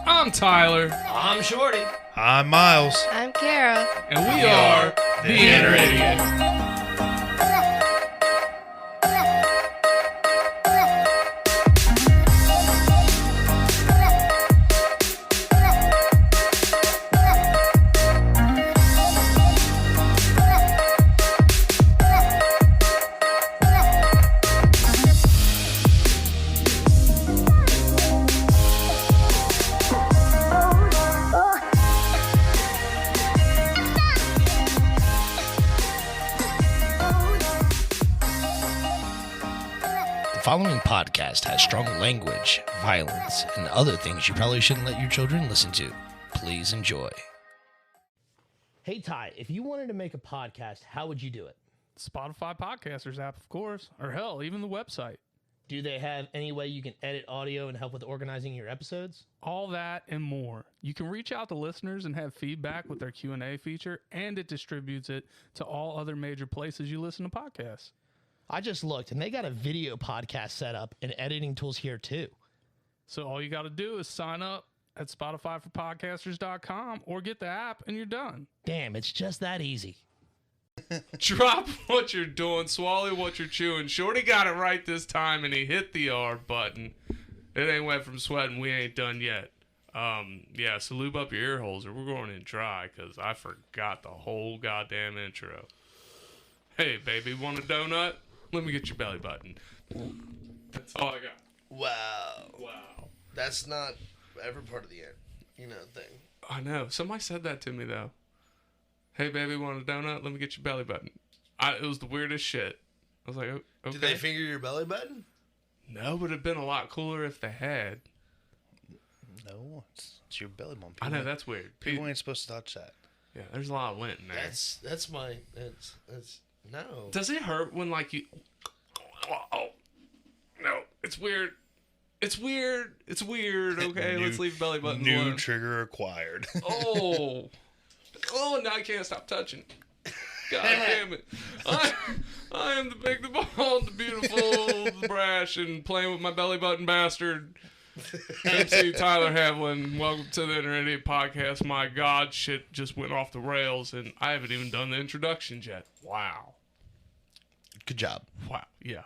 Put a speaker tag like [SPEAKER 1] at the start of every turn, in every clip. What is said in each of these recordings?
[SPEAKER 1] I'm Tyler.
[SPEAKER 2] I'm Shorty.
[SPEAKER 3] I'm Miles.
[SPEAKER 4] I'm Kara.
[SPEAKER 1] And we are the Inner Idiot.
[SPEAKER 2] The following podcast has strong language, violence, and other things you probably shouldn't let your children listen to. Please enjoy. Hey, Ty, if you wanted to make a podcast, how would you do it?
[SPEAKER 1] Spotify Podcasters app, of course. Or hell, even the website.
[SPEAKER 2] Do they have any way you can edit audio and help with organizing your episodes?
[SPEAKER 1] All that and more. You can reach out to listeners and have feedback with their Q&A feature, and it distributes it to all other major places you listen to podcasts.
[SPEAKER 2] I just looked, and they got a video podcast set up and editing tools here, too.
[SPEAKER 1] So all you got to do is sign up at SpotifyForPodcasters.com or get the app, and you're done.
[SPEAKER 2] Damn, it's just that easy.
[SPEAKER 1] Drop what you're doing, swallow what you're chewing. Shorty got it right this time, and he hit the R button. It ain't wet from sweating. We ain't done yet. Yeah, so lube up your ear holes, or we're going in dry, because I forgot the whole goddamn intro. Hey, baby, want a donut? Let me get your belly button. That's all I got.
[SPEAKER 3] Wow. That's not ever part of the thing.
[SPEAKER 1] I know. Somebody said that to me, though. Hey, baby, want a donut? Let me get your belly button. It was the weirdest shit. I was like, okay.
[SPEAKER 3] Did they finger your belly button?
[SPEAKER 1] No, but it'd been a lot cooler if they had.
[SPEAKER 3] No, it's your belly button.
[SPEAKER 1] I know, that's weird.
[SPEAKER 3] People ain't supposed to touch that.
[SPEAKER 1] Yeah, there's a lot of lint in there.
[SPEAKER 3] That's no.
[SPEAKER 1] Does it hurt when, like, you... Oh, no, it's weird. It's weird. Okay, let's leave belly button alone.
[SPEAKER 3] New trigger acquired.
[SPEAKER 1] Oh, now I can't stop touching. God damn it. I am the big, the bold, the beautiful, the brash, and playing with my belly button bastard. MC Tyler Havlin. Welcome to the Inner Idiot Podcast. My God, shit just went off the rails, and I haven't even done the introductions yet. Wow.
[SPEAKER 3] Good job.
[SPEAKER 1] Wow. Yeah.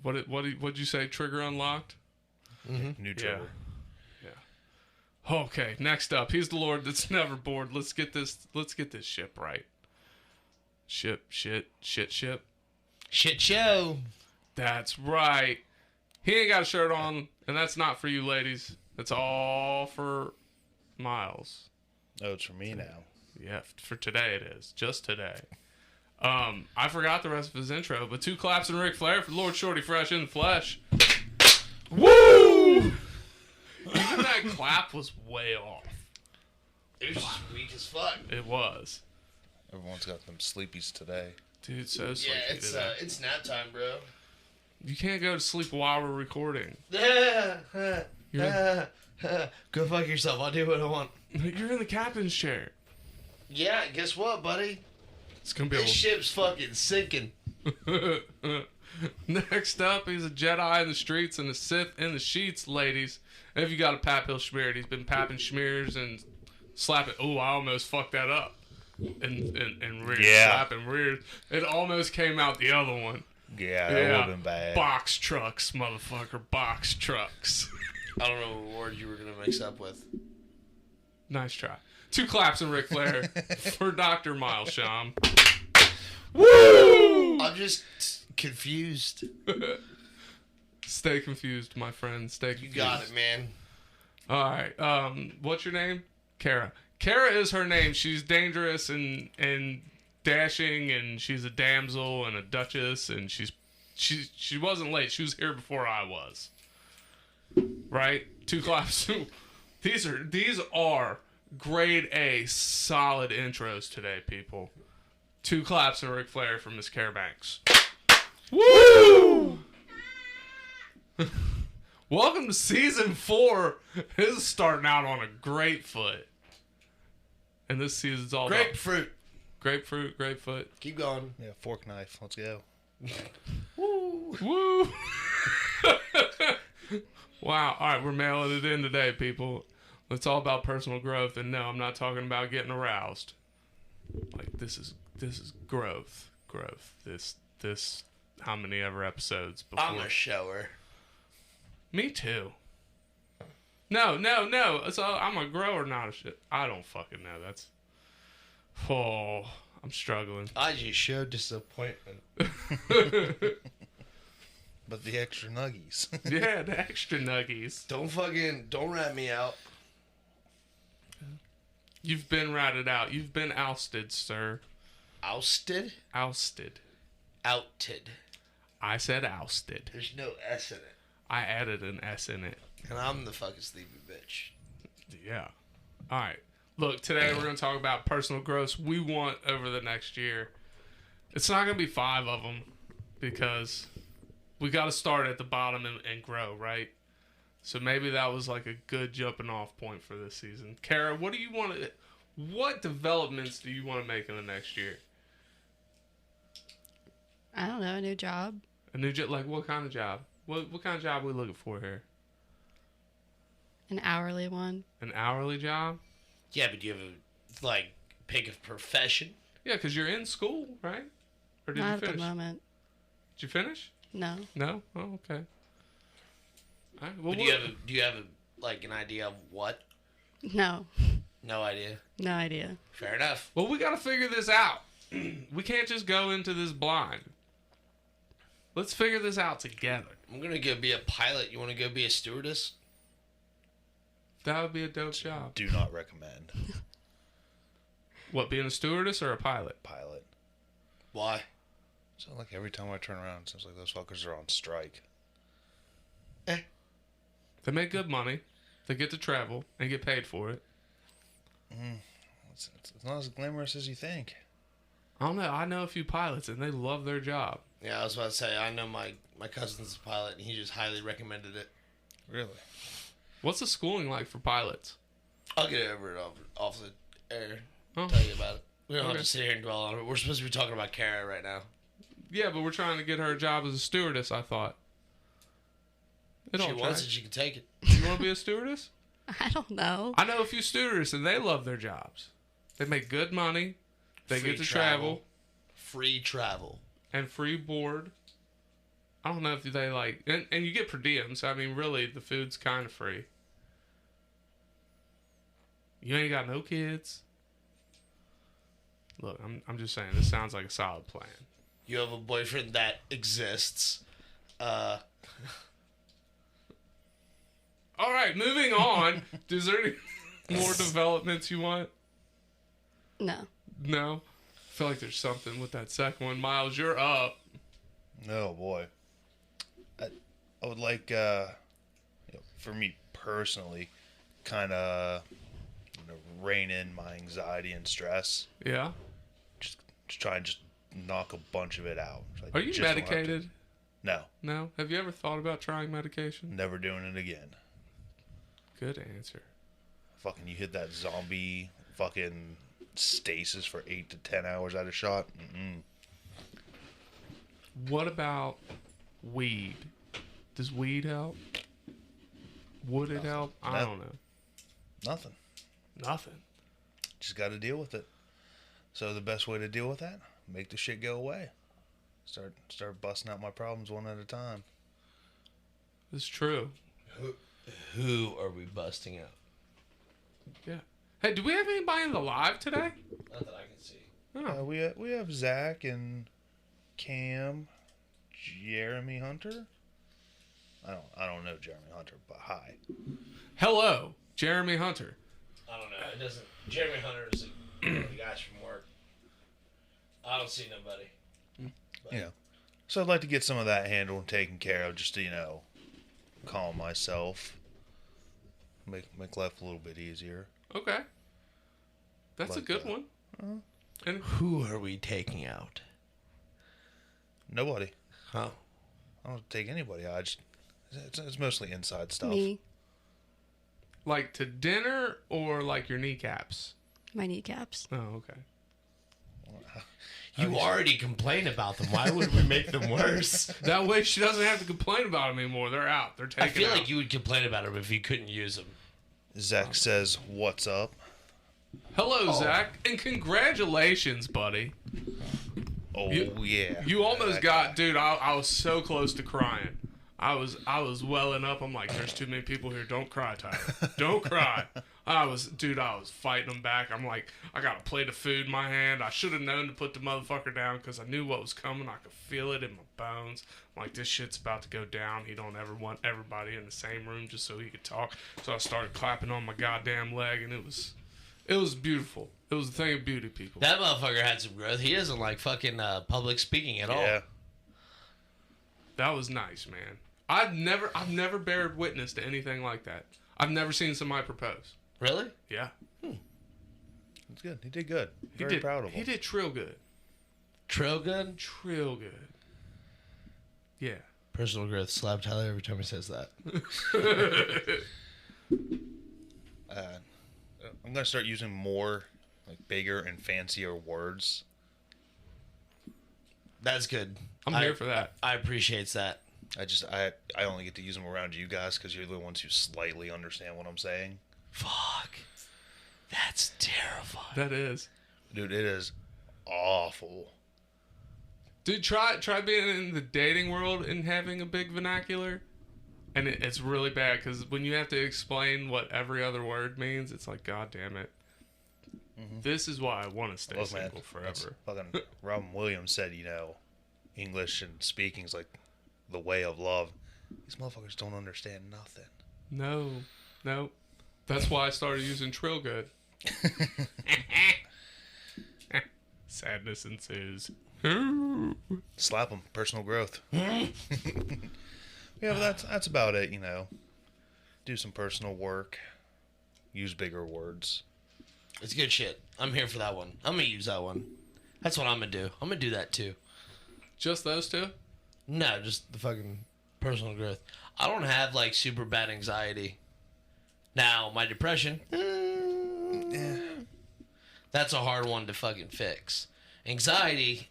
[SPEAKER 1] What'd you say? Trigger unlocked?
[SPEAKER 3] Mm-hmm. New trigger.
[SPEAKER 1] Yeah. Okay. Next up, he's the Lord that's never bored. Let's get this ship right. Ship.
[SPEAKER 2] Shit show.
[SPEAKER 1] That's right. He ain't got a shirt on, and that's not for you ladies. That's all for Miles.
[SPEAKER 3] Oh, it's for me now.
[SPEAKER 1] Yeah, for today it is. Just today. I forgot the rest of his intro, but 2 claps and Ric Flair for Lord Shorty Fresh in the flesh. Woo! Even that clap was way off.
[SPEAKER 3] It was just weak as fuck.
[SPEAKER 1] It was.
[SPEAKER 3] Everyone's got them sleepies today.
[SPEAKER 1] Dude, so sleepy
[SPEAKER 3] today. It's nap time, bro.
[SPEAKER 1] You can't go to sleep while we're recording.
[SPEAKER 2] Go fuck yourself. I'll do what I want.
[SPEAKER 1] You're in the captain's chair.
[SPEAKER 3] Yeah, guess what, buddy?
[SPEAKER 1] It's gonna be
[SPEAKER 3] this ship's fucking sinking.
[SPEAKER 1] Next up, he's a Jedi in the streets and a Sith in the sheets, ladies. And if you got a Pap Hill schmeared, he's been papping schmears and slapping. Oh, I almost fucked that up. And rear, slapping rear. It almost came out the other one.
[SPEAKER 3] Yeah, that would have been bad.
[SPEAKER 1] Box trucks, motherfucker. Box trucks.
[SPEAKER 3] I don't know what word you were going to mix up with.
[SPEAKER 1] Nice try. 2 claps and Ric Flair for Dr. Miles Sham. Woo!
[SPEAKER 3] I'm just confused.
[SPEAKER 1] Stay confused, my friend. Stay confused.
[SPEAKER 3] You got it, man.
[SPEAKER 1] All right. What's your name? Kara. Kara is her name. She's dangerous and dashing, and she's a damsel and a duchess, and she wasn't late. She was here before I was. Right? 2 claps. These are grade A solid intros today, people. 2 claps and Ric Flair from Miss Kara Banks. Woo! Welcome to season 4. This is starting out on a great foot. And this season's all
[SPEAKER 3] grapefruit.
[SPEAKER 1] Grapefruit.
[SPEAKER 3] Keep going. Yeah, fork knife. Let's go.
[SPEAKER 1] Woo. Woo. Wow. All right, we're mailing it in today, people. It's all about personal growth, and no, I'm not talking about getting aroused. Like this is growth. This how many ever episodes before?
[SPEAKER 3] I'm a shower.
[SPEAKER 1] Me too. No. So I'm a grower, not a shit. I don't fucking know. That's. Oh, I'm struggling.
[SPEAKER 3] I just showed disappointment.
[SPEAKER 4] But the extra nuggies.
[SPEAKER 1] Yeah, the extra nuggies.
[SPEAKER 3] Don't rat me out.
[SPEAKER 1] You've been ratted out. You've been ousted, sir.
[SPEAKER 3] Ousted?
[SPEAKER 1] Ousted.
[SPEAKER 3] Outed.
[SPEAKER 1] I said ousted.
[SPEAKER 3] There's no S in it.
[SPEAKER 1] I added an S in it.
[SPEAKER 3] And I'm the fucking sleepy bitch.
[SPEAKER 1] Yeah. All right. Look, today we're going to talk about personal growth we want over the next year. It's not going to be 5 of them because we got to start at the bottom and grow, right? So maybe that was like a good jumping off point for this season. Kara, what developments do you want to make in the next year?
[SPEAKER 5] I don't know, a new job.
[SPEAKER 1] A new job? Like what kind of job? What kind of job are we looking for here?
[SPEAKER 5] An hourly one.
[SPEAKER 1] An hourly job?
[SPEAKER 3] Yeah, but you have pick a profession?
[SPEAKER 1] Yeah, because you're in school, right? Or did
[SPEAKER 5] Not
[SPEAKER 1] you
[SPEAKER 5] at
[SPEAKER 1] finish?
[SPEAKER 5] the moment.
[SPEAKER 1] Did you finish?
[SPEAKER 5] No.
[SPEAKER 1] No? Oh, okay. All right. Well,
[SPEAKER 3] But do you have an idea of what?
[SPEAKER 5] No.
[SPEAKER 3] No idea.
[SPEAKER 5] No idea.
[SPEAKER 3] Fair enough.
[SPEAKER 1] Well, we got to figure this out. We can't just go into this blind. Let's figure this out together.
[SPEAKER 3] I'm gonna go be a pilot. You want to go be a stewardess?
[SPEAKER 1] That would be a dope job.
[SPEAKER 4] Do not recommend.
[SPEAKER 1] What, being a stewardess or a pilot?
[SPEAKER 4] Pilot.
[SPEAKER 3] Why?
[SPEAKER 4] So like every time I turn around, it seems like those fuckers are on strike.
[SPEAKER 1] They make good money. They get to travel and get paid for it.
[SPEAKER 4] It's not as glamorous as you think.
[SPEAKER 1] I don't know. I know a few pilots and they love their job.
[SPEAKER 3] Yeah, I was about to say, I know my cousin's a pilot, and he just highly recommended it.
[SPEAKER 4] Really?
[SPEAKER 1] What's the schooling like for pilots?
[SPEAKER 3] I'll get over it off the air.
[SPEAKER 1] Oh.
[SPEAKER 3] Tell you about it. We don't have
[SPEAKER 1] Okay.
[SPEAKER 3] to sit here and dwell on it. We're supposed to be talking about Kara right now.
[SPEAKER 1] Yeah, but we're trying to get her a job as a stewardess, I thought. It
[SPEAKER 3] She
[SPEAKER 1] all
[SPEAKER 3] wants it,
[SPEAKER 1] changed.
[SPEAKER 3] she can take it.
[SPEAKER 1] You want to be a stewardess?
[SPEAKER 5] I don't know.
[SPEAKER 1] I know a few stewardesses and they love their jobs. They make good money. They
[SPEAKER 3] Free
[SPEAKER 1] get to travel
[SPEAKER 3] Free travel.
[SPEAKER 1] and free board. I don't know if they like, and you get per diem. So I mean, really, the food's kind of free. You ain't got no kids. Look, I'm just saying. This sounds like a solid plan.
[SPEAKER 3] You have a boyfriend that exists.
[SPEAKER 1] All right, moving on. Is there any more developments you want?
[SPEAKER 5] No.
[SPEAKER 1] No. I feel like there's something with that second one. Miles, you're up.
[SPEAKER 4] No, boy. I would like, for me personally, kind of rein in my anxiety and stress.
[SPEAKER 1] Yeah.
[SPEAKER 4] Just try and just knock a bunch of it out. Like,
[SPEAKER 1] Are you
[SPEAKER 4] just don't have to-
[SPEAKER 1] medicated?
[SPEAKER 4] No,
[SPEAKER 1] No. Have you ever thought about trying medication?
[SPEAKER 4] never doing it again.
[SPEAKER 1] Good answer.
[SPEAKER 4] Fucking, you hit that zombie fucking stasis for 8 to 10 hours at a shot. Mm-mm.
[SPEAKER 1] What about weed? Does weed help? Would it help? I
[SPEAKER 4] No.
[SPEAKER 1] don't know.
[SPEAKER 4] Nothing.
[SPEAKER 1] Nothing.
[SPEAKER 4] Just got to deal with it. So the best way to deal with that, make the shit go away. Start busting out my problems one at a time.
[SPEAKER 1] It's true.
[SPEAKER 3] Who are we busting out?
[SPEAKER 1] Yeah. Hey, do we have anybody in the live today?
[SPEAKER 3] Not that I can see.
[SPEAKER 1] Oh.
[SPEAKER 4] We have Zach and Cam, Jeremy Hunter. I don't know Jeremy Hunter, but hi.
[SPEAKER 1] Hello, Jeremy Hunter.
[SPEAKER 3] I don't know. It doesn't. Jeremy Hunter is one of the guys from work. I don't see nobody.
[SPEAKER 4] You know, so I'd like to get some of that handled and taken care of, just to calm myself, make life a little bit easier.
[SPEAKER 1] Okay. That's a
[SPEAKER 4] Like
[SPEAKER 1] good
[SPEAKER 4] that.
[SPEAKER 1] one. And
[SPEAKER 3] Who are we taking out?
[SPEAKER 4] Nobody.
[SPEAKER 3] Huh?
[SPEAKER 4] I don't take anybody out. It's mostly inside stuff.
[SPEAKER 5] Me.
[SPEAKER 1] like to dinner or like your kneecaps?
[SPEAKER 5] My kneecaps.
[SPEAKER 1] Oh, okay.
[SPEAKER 3] You already complain about them. Why would we make them worse?
[SPEAKER 1] That way she doesn't have to complain about them anymore. They're out. They're taken
[SPEAKER 3] I feel
[SPEAKER 1] out.
[SPEAKER 3] like you would complain about them if you couldn't use them.
[SPEAKER 4] Zach says, "What's up?"
[SPEAKER 1] Hello, Zach, and congratulations, buddy.
[SPEAKER 4] Oh yeah.
[SPEAKER 1] You almost
[SPEAKER 4] That
[SPEAKER 1] got,
[SPEAKER 4] guy.
[SPEAKER 1] dude. I was so close to crying. I was welling up. I'm like, there's too many people here. Don't cry, Tyler. Don't cry. I was fighting them back. I'm like, I got a plate of food in my hand. I should have known to put the motherfucker down because I knew what was coming. I could feel it in my bones. I'm like, this shit's about to go down. He don't ever want everybody in the same room just so he could talk. So I started clapping on my goddamn leg, and it was beautiful. It was a thing of beauty, people.
[SPEAKER 3] That motherfucker had some growth. He doesn't like fucking public speaking at all.
[SPEAKER 4] Yeah.
[SPEAKER 1] That was nice, man. I've never bared witness to anything like that. I've never seen somebody propose.
[SPEAKER 3] Really?
[SPEAKER 1] Yeah.
[SPEAKER 4] It's good. He did good.
[SPEAKER 1] He
[SPEAKER 4] Very
[SPEAKER 1] did,
[SPEAKER 4] proud of him.
[SPEAKER 1] He did trill good.
[SPEAKER 3] Trail gun?
[SPEAKER 1] Trill good. Yeah.
[SPEAKER 3] Personal growth. Slap Tyler every time he says that.
[SPEAKER 4] I'm gonna start using more like bigger and fancier words.
[SPEAKER 3] That's good.
[SPEAKER 1] I'm here for that.
[SPEAKER 3] I appreciate that.
[SPEAKER 4] I only get to use them around you guys because you're the ones who slightly understand what I'm saying.
[SPEAKER 3] Fuck. That's terrifying.
[SPEAKER 1] That is.
[SPEAKER 4] Dude, it is awful.
[SPEAKER 1] Dude, try being in the dating world and having a big vernacular. And it's really bad because when you have to explain what every other word means, it's like, God damn it.
[SPEAKER 4] Mm-hmm.
[SPEAKER 1] This is why I want to stay
[SPEAKER 4] Look,
[SPEAKER 1] single
[SPEAKER 4] man,
[SPEAKER 1] forever.
[SPEAKER 4] Fucking Robin Williams said, English and speaking is like the way of love. These motherfuckers don't understand nothing.
[SPEAKER 1] No. That's why I started using trill good. Sadness ensues.
[SPEAKER 4] Slap them. Personal growth. Yeah, but that's about it, Do some personal work. Use bigger words.
[SPEAKER 3] It's good shit. I'm here for that one. I'm going to use that one. That's what I'm going to do. I'm going to do that too.
[SPEAKER 1] Just those two?
[SPEAKER 3] No, just the fucking personal growth. I don't have like super bad anxiety. Now, my depression, that's a hard one to fucking fix. Anxiety,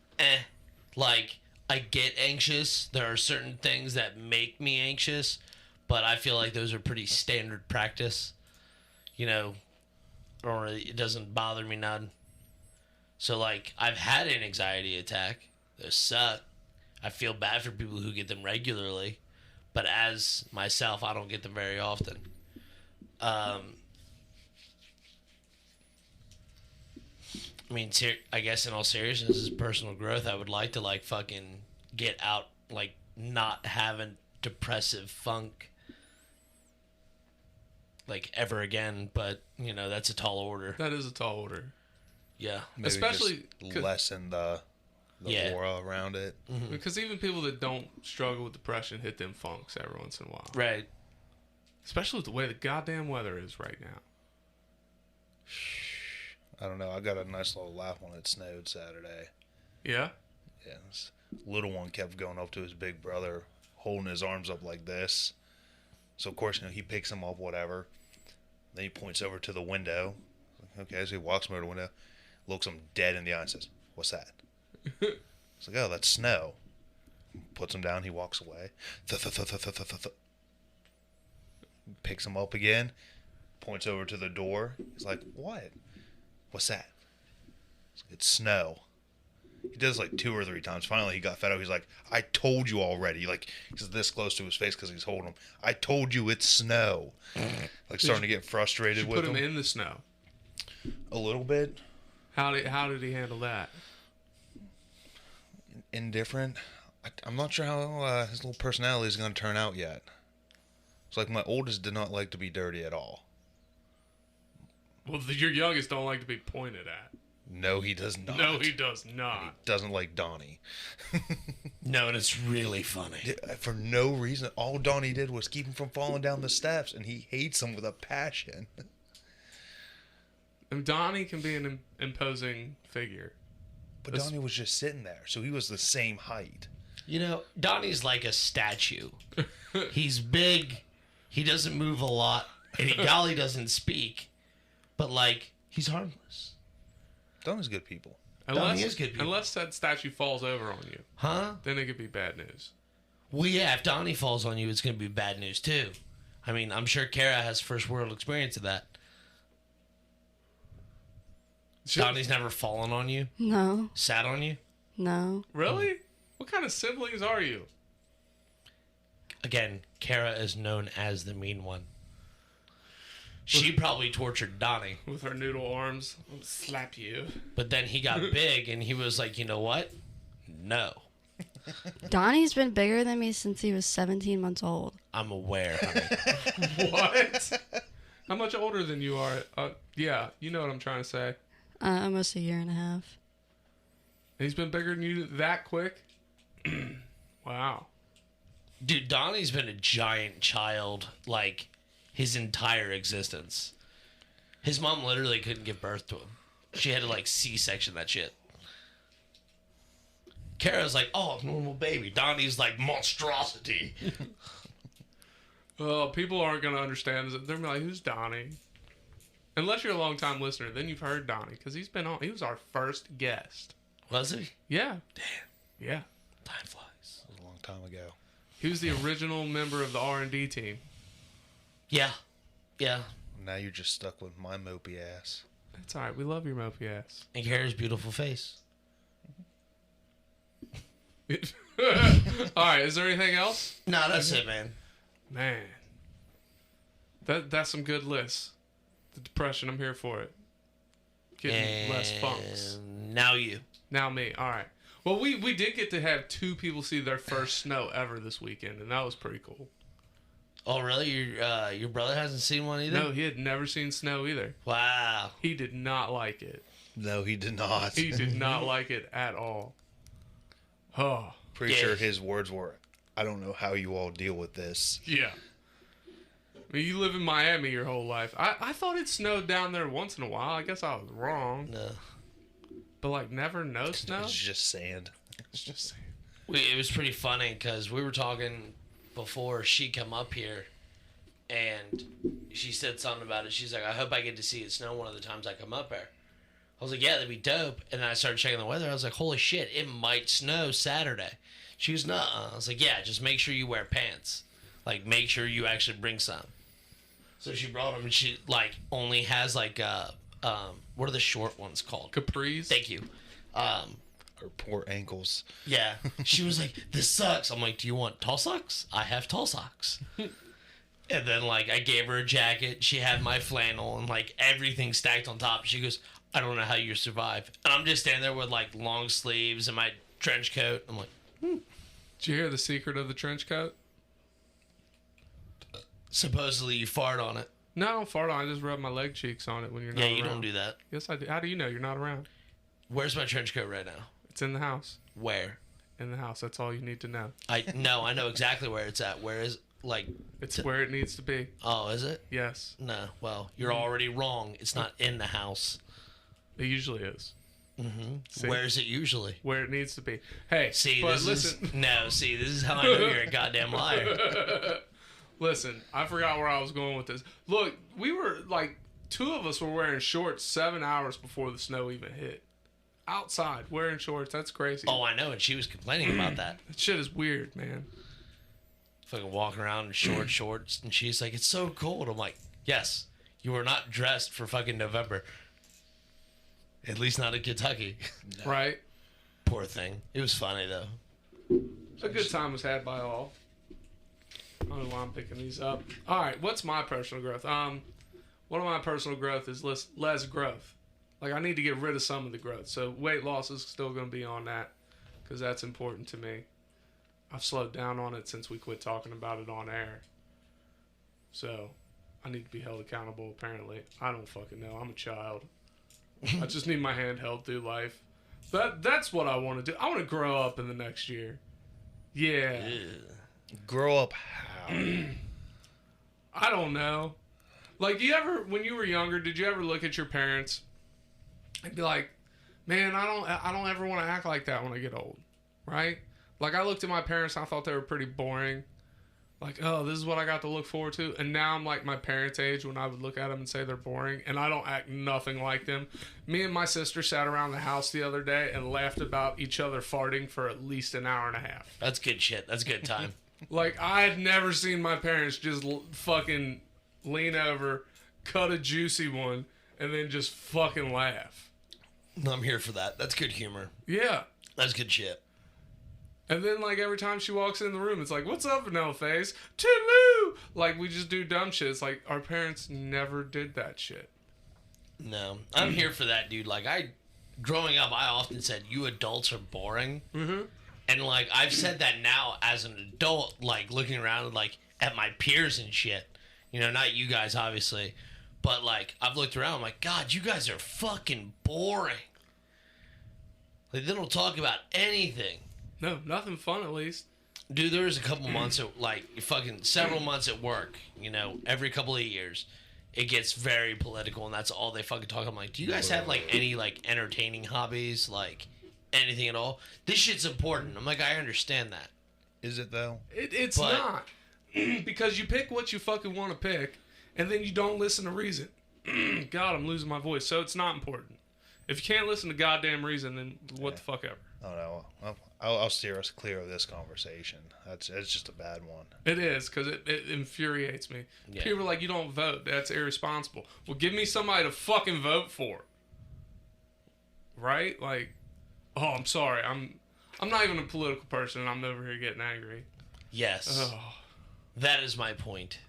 [SPEAKER 3] like I get anxious. There are certain things that make me anxious, but I feel like those are pretty standard practice. Or it doesn't bother me none. So like I've had an anxiety attack. Those suck. I feel bad for people who get them regularly, but as myself, I don't get them very often. I mean, I guess in all seriousness, this is personal growth. I would like to like fucking get out, like not having depressive funk like ever again, but that's a tall order.
[SPEAKER 1] That is a tall order.
[SPEAKER 3] Yeah.
[SPEAKER 4] Maybe
[SPEAKER 1] Especially
[SPEAKER 4] just lessen the aura around it.
[SPEAKER 3] Mm-hmm.
[SPEAKER 1] Because even people that don't struggle with depression hit them funks every once in a while.
[SPEAKER 3] Right.
[SPEAKER 1] Especially with the way the goddamn weather is right now.
[SPEAKER 4] I don't know. I got a nice little laugh when it snowed Saturday.
[SPEAKER 1] Yeah?
[SPEAKER 4] Yeah, this little one kept going up to his big brother, holding his arms up like this. So, of course, he picks him up, whatever. Then he points over to the window. Okay, so he walks over to the window, looks him dead in the eye and says, "What's that?" It's like, "Oh, that's snow." Puts him down, he walks away. Picks him up again, points over to the door. He's like, "What? What's that?" It's snow. He does like 2 or 3 times. Finally, he got fed up. He's like, "I told you already." Like, he's this close to his face because he's holding him. "I told you it's snow." Like, starting to get frustrated with
[SPEAKER 1] Put him
[SPEAKER 4] him.
[SPEAKER 1] in the snow.
[SPEAKER 4] A little bit.
[SPEAKER 1] How did he handle that?
[SPEAKER 4] Indifferent. I'm not sure how his little personality is going to turn out yet. It's like my oldest did not like to be dirty at all.
[SPEAKER 1] Well, your youngest don't like to be pointed at.
[SPEAKER 4] No, he does not.
[SPEAKER 1] No, he does
[SPEAKER 4] He
[SPEAKER 1] not.
[SPEAKER 4] doesn't like Donnie.
[SPEAKER 3] No, and it's really funny.
[SPEAKER 4] For no reason. All Donnie did was keep him from falling down the steps, and he hates him with a passion.
[SPEAKER 1] And Donnie can be an imposing figure.
[SPEAKER 4] But Donnie was just sitting there, so he was the same height.
[SPEAKER 3] Donnie's like a statue. He's big. He doesn't move a lot. And he golly doesn't speak. But, like, he's harmless.
[SPEAKER 4] Donnie's good people.
[SPEAKER 3] Donnie is good people.
[SPEAKER 1] Unless that statue falls over on you.
[SPEAKER 3] Huh?
[SPEAKER 1] Then it could be bad news.
[SPEAKER 3] Well, yeah, if Donnie falls on you, it's going to be bad news, too. I mean, I'm sure Kara has first world experience of that. Donnie's never fallen on you?
[SPEAKER 5] No.
[SPEAKER 3] Sat on you?
[SPEAKER 5] No.
[SPEAKER 1] Really? What kind of siblings are you?
[SPEAKER 3] Again, Kara is known as the mean one. She probably tortured Donnie.
[SPEAKER 1] With her noodle arms. I'll slap you.
[SPEAKER 3] But then he got big and he was like, you know what? No.
[SPEAKER 5] Donnie's been bigger than me since he was 17 months old.
[SPEAKER 3] I'm aware, honey.
[SPEAKER 1] What? How much older than you are? Yeah, you know what I'm trying to say.
[SPEAKER 5] Almost a year and a half.
[SPEAKER 1] He's been bigger than you that quick? Wow.
[SPEAKER 3] Dude, Donnie's been a giant child, like, his entire existence. His mom literally couldn't give birth to him. She had to, like, C-section that shit. Kara's like, oh, normal baby. Donnie's like, monstrosity.
[SPEAKER 1] Well, people aren't going to understand. They're like, who's Donnie? Unless you're a long-time listener, then you've heard Donnie. Because he's been on. He was our first guest.
[SPEAKER 3] Was he?
[SPEAKER 1] Yeah.
[SPEAKER 3] Damn.
[SPEAKER 1] Yeah.
[SPEAKER 3] Time flies.
[SPEAKER 4] That was a long time ago.
[SPEAKER 1] He was the original member of the R&D team.
[SPEAKER 3] Yeah. Yeah.
[SPEAKER 4] Now you're just stuck with my mopey ass.
[SPEAKER 1] It's all right. We love your mopey ass.
[SPEAKER 3] And Kara's beautiful face.
[SPEAKER 1] All right. Is there anything else?
[SPEAKER 3] No, that's it, man.
[SPEAKER 1] Man. That's some good lists. The depression, I'm here for it. Getting less funks.
[SPEAKER 3] Now you.
[SPEAKER 1] Now me. All right. Well, we did get to have 2 people see their first snow ever this weekend, and that was pretty cool.
[SPEAKER 3] Oh, really? Your brother hasn't seen one either?
[SPEAKER 1] No, he had never seen snow either.
[SPEAKER 3] Wow.
[SPEAKER 1] He did not like it.
[SPEAKER 4] No, he did not.
[SPEAKER 1] He did not like it at all. Oh.
[SPEAKER 4] Pretty
[SPEAKER 3] Yeah.
[SPEAKER 4] sure his words were, I don't know how you all deal with this.
[SPEAKER 1] Yeah. I mean, you live in Miami your whole life. I thought it snowed down there once in a while. I guess I was wrong.
[SPEAKER 3] No.
[SPEAKER 1] But, like, never no snow?
[SPEAKER 4] It's just sand.
[SPEAKER 1] It's just saying.
[SPEAKER 3] It was pretty funny because we were talking before she come up here, and she said something about it. She's like, I hope I get to see it snow one of the times I come up there. I was like, yeah, that'd be dope. And then I started checking the weather. I was like, holy shit, it might snow Saturday. She was, nuh-uh. I was like, yeah, just make sure you wear pants. Like, make sure you actually bring some. So she brought them, and she, like, only has, like, what are the short ones called?
[SPEAKER 1] Capris?
[SPEAKER 3] Thank you.
[SPEAKER 4] Her poor ankles.
[SPEAKER 3] Yeah. She was like, this sucks. I'm like, do you want tall socks? I have tall socks. And then, like, I gave her a jacket. She had my flannel and, like, everything stacked on top. She goes, I don't know how you survive. And I'm just standing there with, like, long sleeves and my trench coat. I'm like,
[SPEAKER 1] Did you hear the secret of the trench coat?
[SPEAKER 3] supposedly you fart on it.
[SPEAKER 1] No, I don't fart on it. I just rub my leg cheeks on it when you're not
[SPEAKER 3] Yeah,
[SPEAKER 1] around.
[SPEAKER 3] you don't do that.
[SPEAKER 1] Yes, I do. How do you know you're not around?
[SPEAKER 3] Where's my trench coat right now?
[SPEAKER 1] It's in the house.
[SPEAKER 3] Where?
[SPEAKER 1] In the house. That's all you need to know.
[SPEAKER 3] I know exactly where it's at. Where is, like...
[SPEAKER 1] It's where it needs to be.
[SPEAKER 3] Oh, is it?
[SPEAKER 1] Yes.
[SPEAKER 3] No. Well, you're already wrong. It's not in the house.
[SPEAKER 1] It usually is. See?
[SPEAKER 3] Where's it usually?
[SPEAKER 1] Where it needs to be. Hey,
[SPEAKER 3] See,
[SPEAKER 1] but
[SPEAKER 3] this
[SPEAKER 1] listen.
[SPEAKER 3] is... No, see, this is how I know you're a goddamn liar.
[SPEAKER 1] Listen, I forgot where I was going with this. Look, we were like 2 of us were wearing shorts 7 hours before the snow even hit. Outside, wearing shorts. That's crazy.
[SPEAKER 3] Oh, I know, and she was complaining about that.
[SPEAKER 1] That shit is weird, man.
[SPEAKER 3] Fucking walking around in shorts, and she's like, it's so cold. I'm like, yes, you are not dressed for fucking November. At least not in Kentucky.
[SPEAKER 1] Right?
[SPEAKER 3] Poor thing. It was funny, though.
[SPEAKER 1] A good time was had by all. I don't know why I'm picking these up. All right, what's my personal growth? One of my personal growth is less growth. Like, I need to get rid of some of the growth. So weight loss is still going to be on that because that's important to me. I've slowed down on it since we quit talking about it on air. So I need to be held accountable, apparently. I don't fucking know. I'm a child. I just need my hand held through life. That's what I want to do. I want to grow up in the next year. Yeah.
[SPEAKER 4] Grow up how?
[SPEAKER 1] I don't know. Like, when you were younger, did you ever look at your parents and be like, man, I don't ever want to act like that when I get old, right? Like, I looked at my parents and I thought they were pretty boring. Like, oh, this is what I got to look forward to. And now I'm like my parents' age when I would look at them and say they're boring. And I don't act nothing like them. Me and my sister sat around the house the other day and laughed about each other farting for at least an hour and a half.
[SPEAKER 3] That's good shit. That's a good time.
[SPEAKER 1] Like, I had never seen my parents just fucking lean over, cut a juicy one, and then just fucking laugh.
[SPEAKER 3] I'm here for that. That's good humor.
[SPEAKER 1] Yeah.
[SPEAKER 3] That's good shit.
[SPEAKER 1] And then, like, every time she walks in the room, it's like, what's up, Vanilla Face? Toodaloo! Like, we just do dumb shit. It's like, our parents never did that shit.
[SPEAKER 3] No. I'm here for that, dude. Like, growing up, I often said, you adults are boring. Mm-hmm. And, like, I've said that now as an adult, like, looking around, like, at my peers and shit. You know, not you guys, obviously. But, like, I've looked around, I'm like, God, you guys are fucking boring. Like, they don't talk about anything.
[SPEAKER 1] No, nothing fun, at least.
[SPEAKER 3] Dude, there was a couple months, several months at work, you know, every couple of years, it gets very political, and that's all they fucking talk about. I'm like, do you guys have, like, any, like, entertaining hobbies, like, anything at all? This shit's important. I'm like, I understand that.
[SPEAKER 4] Is it, though?
[SPEAKER 1] It's not. Because you pick what you fucking want to pick, and then you don't listen to reason. God, I'm losing my voice. So it's not important. If you can't listen to goddamn reason, then what the fuck ever.
[SPEAKER 4] Oh, no. I'll steer us clear of this conversation. It's just a bad one.
[SPEAKER 1] It is, because it infuriates me.
[SPEAKER 3] Yeah.
[SPEAKER 1] People are like, you don't vote. That's irresponsible. Well, give me somebody to fucking vote for. Right? Like, oh, I'm sorry. I'm not even a political person, and I'm over here getting angry.
[SPEAKER 3] Yes.
[SPEAKER 1] Oh.
[SPEAKER 3] That is my point.